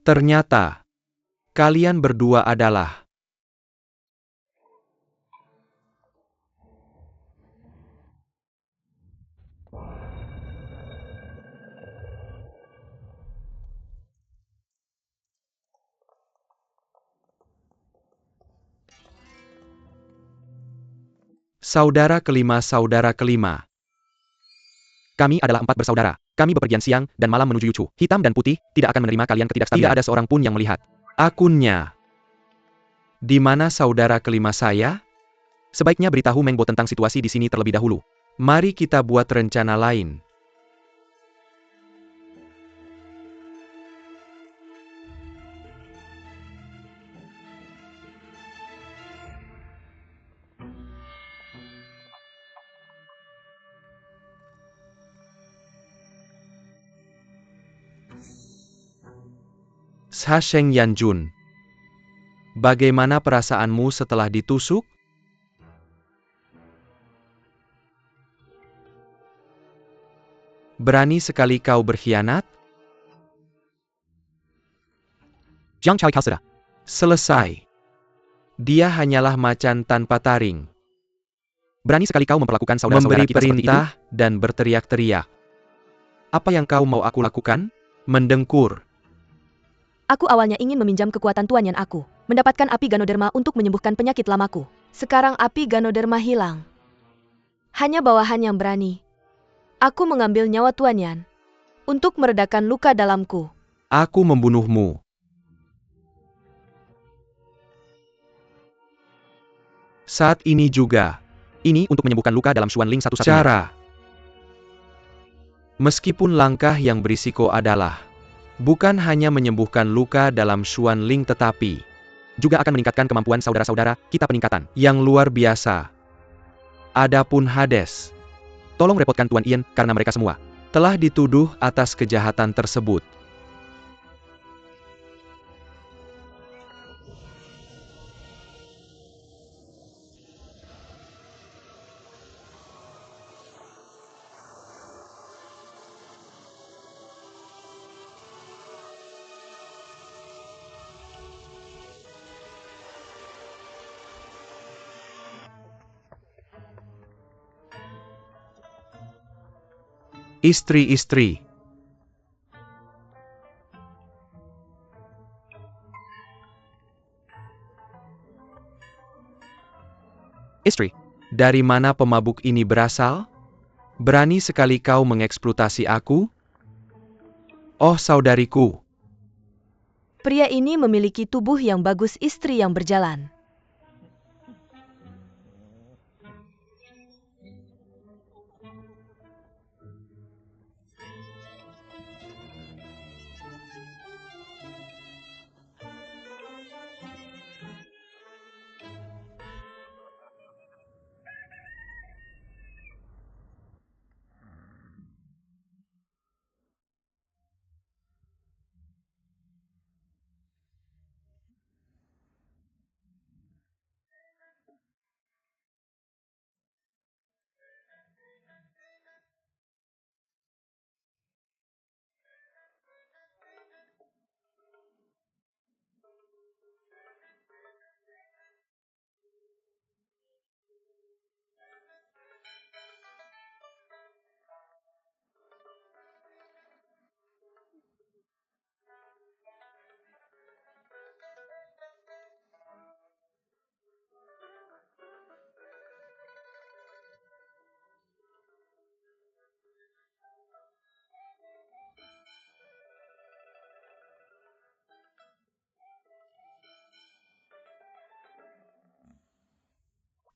Ternyata, kalian berdua adalah saudara kelima. Kami adalah 4 bersaudara. Kami bepergian siang dan malam menuju Yuchu. Hitam dan putih tidak akan menerima kalian ketidakstabilan. Tidak ada seorang pun yang melihat akunnya. Di mana saudara kelima saya? Sebaiknya beritahu Mengbo tentang situasi di sini terlebih dahulu. Mari kita buat rencana lain. Sha Sheng Yanjun, bagaimana perasaanmu setelah ditusuk? Berani sekali kau berkhianat? Jiang Chao sudah. Selesai. Dia hanyalah macan tanpa taring. Berani sekali kau memperlakukan saudara-saudara Memberi kita seperti itu? perintah dan berteriak-teriak. Apa yang kau mau aku lakukan? Mendengkur. Aku awalnya ingin meminjam kekuatan tuan Yan aku, mendapatkan api Ganoderma untuk menyembuhkan penyakit lamaku. Sekarang api Ganoderma hilang. Hanya bawahan yang berani. Aku mengambil nyawa tuan Yan untuk meredakan luka dalamku. Aku membunuhmu. Saat ini juga. Ini untuk menyembuhkan luka dalam Xuan Ling satu-satunya. Cara. Meskipun langkah yang berisiko adalah bukan hanya menyembuhkan luka dalam Xuan Ling tetapi Juga akan meningkatkan kemampuan saudara-saudara kita peningkatan. yang luar biasa. Adapun Hades Tolong repotkan Tuan Ian karena mereka semua. telah dituduh atas kejahatan tersebut. Istri-istri. Istri, Dari mana pemabuk ini berasal? Berani sekali kau mengeksploitasi aku? Oh saudariku, Pria ini memiliki tubuh yang bagus, istri yang berjalan.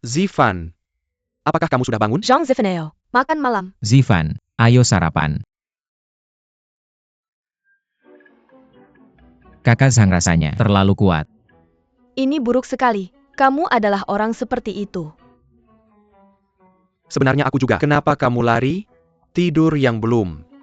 Zifan. apakah kamu sudah bangun? Jean Zepheneo, makan malam. Zifan, ayo sarapan. Kakak Zhang rasanya terlalu kuat. Ini buruk sekali. Kamu adalah orang seperti itu. Sebenarnya aku juga. Kenapa kamu lari? Tidur yang belum.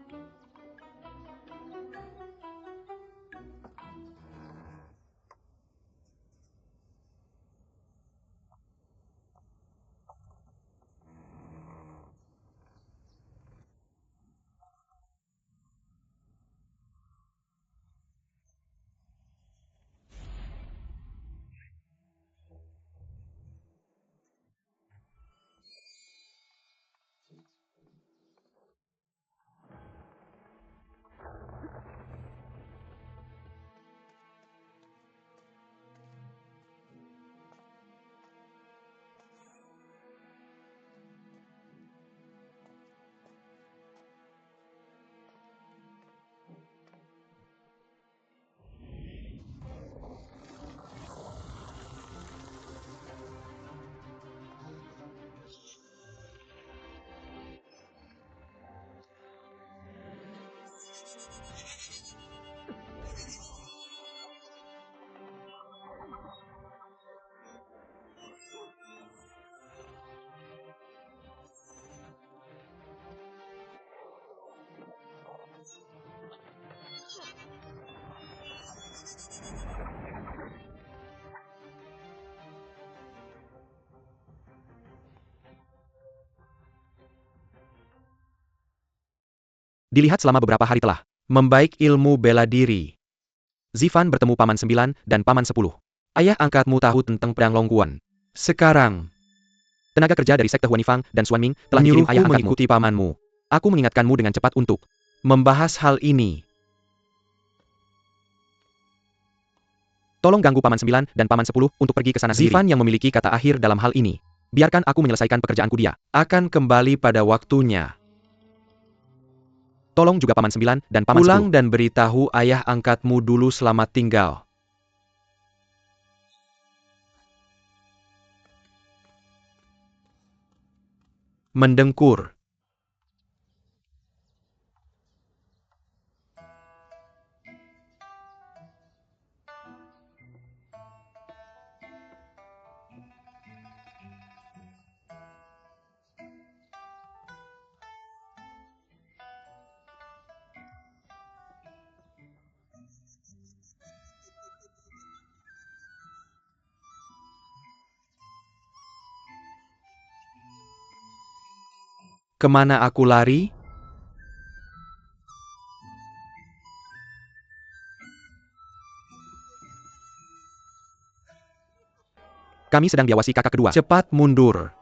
Dilihat selama beberapa hari telah membaik ilmu bela diri. Zifan bertemu Paman 9 dan Paman 10. Ayah angkatmu tahu tentang pedang Longguan. Sekarang, tenaga kerja dari sekte Huanifang dan Xuanming telah dikirim ayah angkatmu mengikuti pamanmu. Aku mengingatkanmu dengan cepat untuk membahas hal ini. Tolong ganggu Paman 9 dan Paman 10 untuk pergi ke sana sendiri. Zifan yang memiliki kata akhir dalam hal ini. Biarkan aku menyelesaikan pekerjaanku, dia akan kembali pada waktunya. Tolong juga Paman 9 dan Paman 10. Pulang dan beritahu ayah angkatmu dulu selamat tinggal. Mendengkur. Kemana aku lari? Kami sedang diawasi kakak kedua. Cepat mundur.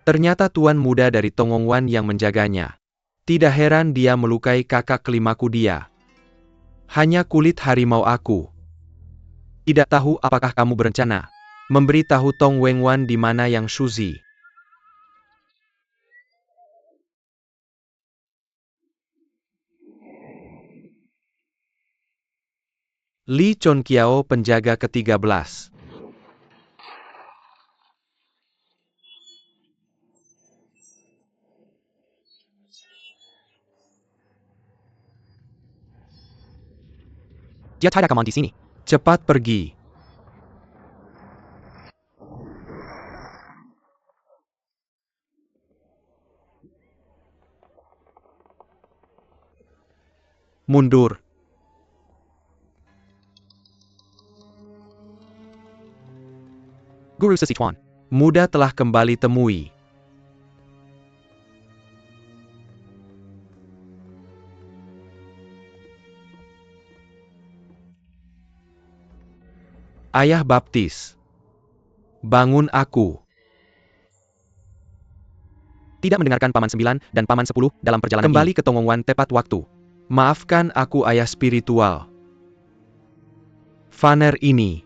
Ternyata tuan muda dari Tongongwan yang menjaganya. Tidak heran dia melukai kakak kelimaku dia. Hanya kulit harimau aku. Tidak tahu apakah kamu berencana memberi tahu Tong Wengwan di mana yang Shuzi. Li Chonqiao penjaga ke-13. Dia tidak akan di sini. Cepat pergi. Mundur. Guru Sesichuan, muda telah kembali temui. Ayah baptis. Bangun aku. Tidak mendengarkan Paman 9 dan Paman 10 dalam perjalanan kembali ke Tongongwan tepat waktu. Maafkan aku ayah spiritual. Vaner ini.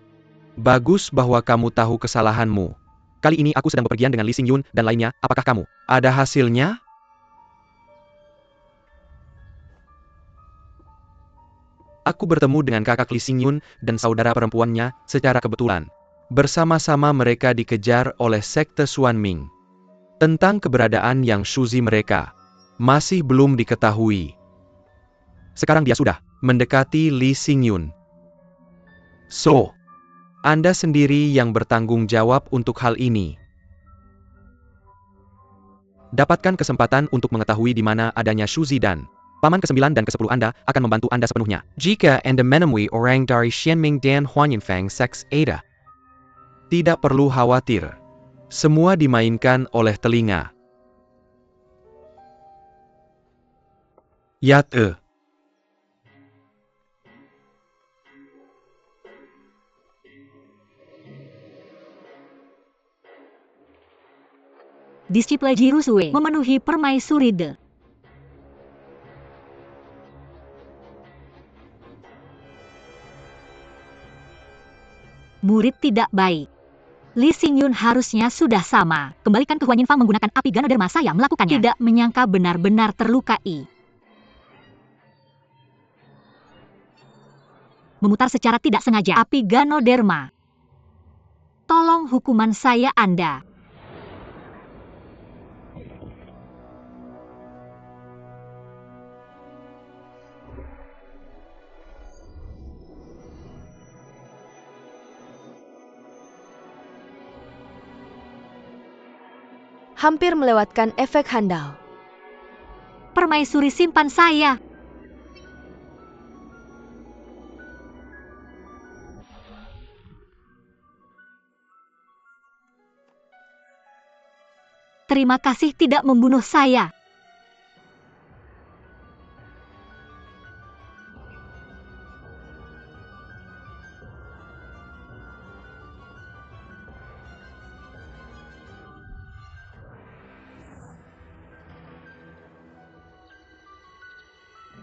Bagus bahwa kamu tahu kesalahanmu. Kali ini aku sedang bepergian dengan Li Xingyun dan lainnya. Apakah kamu ada hasilnya? Aku bertemu dengan kakak Li Xingyun dan saudara perempuannya secara kebetulan. Bersama-sama mereka dikejar oleh sekte Xuanming. Tentang keberadaan yang Shuzi mereka masih belum diketahui. Sekarang dia sudah mendekati Li Xingyun. So, Anda sendiri yang bertanggung jawab untuk hal ini. Dapatkan kesempatan untuk mengetahui di mana adanya Shuzi dan Paman ke-9 dan ke-10 Anda akan membantu Anda sepenuhnya. Jika Anda menemui orang dari Xianming dan Huanyinfang Seks Ada, tidak perlu khawatir. Semua dimainkan oleh telinga. Yat-e. Disiplin Jirusue memenuhi permaisuri. Murid tidak baik. Li Xingyun harusnya sudah sama. Kembalikan ke Huanyinfang menggunakan api Ganoderma, saya melakukannya. Tidak menyangka benar-benar terlukai. Memutar secara tidak sengaja api Ganoderma. Tolong hukuman saya Anda. Hampir melewatkan efek handal. Permaisuri simpan saya. Terima kasih tidak membunuh saya.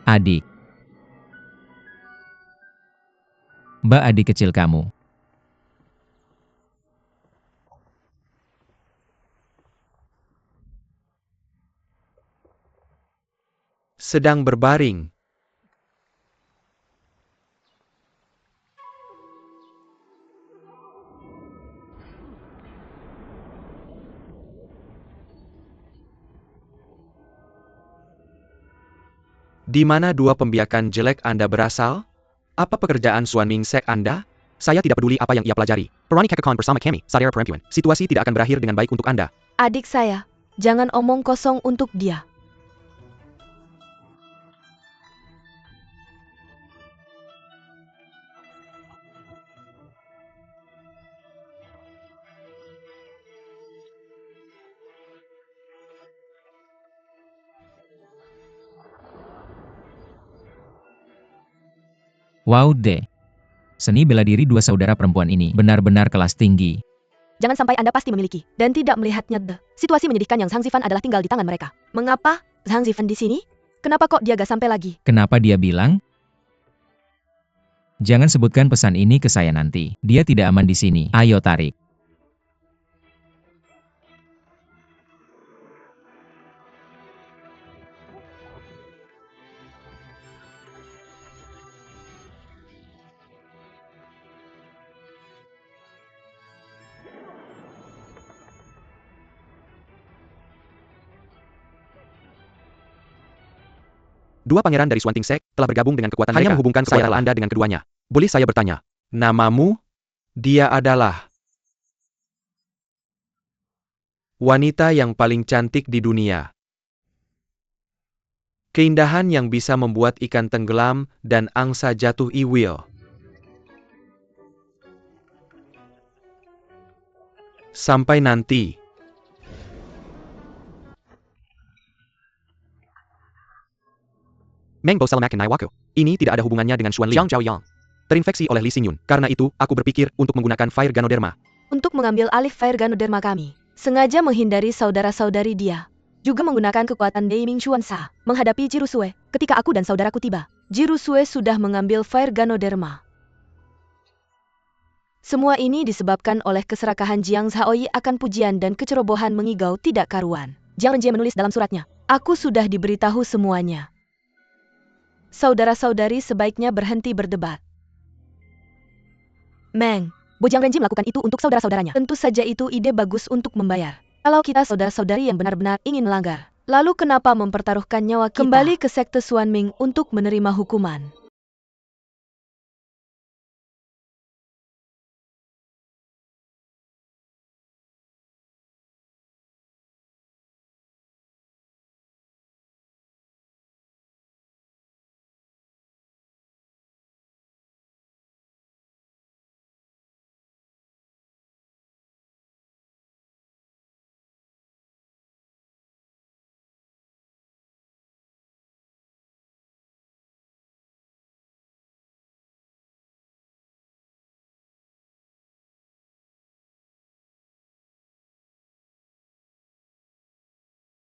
Adik. Mbak adik kecil kamu. Sedang berbaring. Di mana dua pembiakan jelek Anda berasal? Apa pekerjaan Xuan Ming Sek Anda? Saya tidak peduli apa yang ia pelajari. Perani Kekekon bersama kami, saudara perempuan. Situasi tidak akan berakhir dengan baik untuk Anda. Adik saya, jangan omong kosong untuk dia. Wow deh. Seni bela diri dua saudara perempuan ini benar-benar kelas tinggi. Jangan sampai Anda pasti memiliki dan tidak melihatnya. Situasi menyedihkan yang Zhang Zifan adalah tinggal di tangan mereka. Mengapa Zhang Zifan di sini? Kenapa kok dia gak sampai lagi? Kenapa dia bilang? Jangan sebutkan pesan ini ke saya nanti. Dia tidak aman di sini. Ayo tarik. Dua pangeran dari Xuan Ting Sek telah bergabung dengan kekuatan mereka. Hanya menghubungkan kekuatan Anda dengan keduanya. Boleh saya bertanya? Namamu? Dia adalah wanita yang paling cantik di dunia. Keindahan yang bisa membuat ikan tenggelam dan angsa jatuh iwil. Sampai nanti. Meng Bo Selamak Naiwaku. Ini tidak ada hubungannya dengan Xuan Li. Zhang Zhaoyang terinfeksi oleh Li Xingyun. Karena itu, aku berpikir untuk menggunakan Fire Ganoderma. Untuk mengambil alih Fire Ganoderma kami. Sengaja menghindari saudara-saudari dia. Juga menggunakan kekuatan Dei Ming Xuansa. Menghadapi Jirusue. Ketika aku dan saudaraku tiba, Jirusue sudah mengambil Fire Ganoderma. Semua ini disebabkan oleh keserakahan Jiang Zhaoyi akan pujian dan kecerobohan mengigau tidak karuan. Jiang Renjie menulis dalam suratnya, aku sudah diberitahu semuanya. Saudara-saudari sebaiknya berhenti berdebat. Meng, Bo Jiang Renjie melakukan itu untuk saudara-saudaranya. Tentu saja itu ide bagus untuk membayar. Kalau kita saudara-saudari yang benar-benar ingin melanggar, lalu kenapa mempertaruhkan nyawa kita? Kembali ke sekte Xuan Ming untuk menerima hukuman.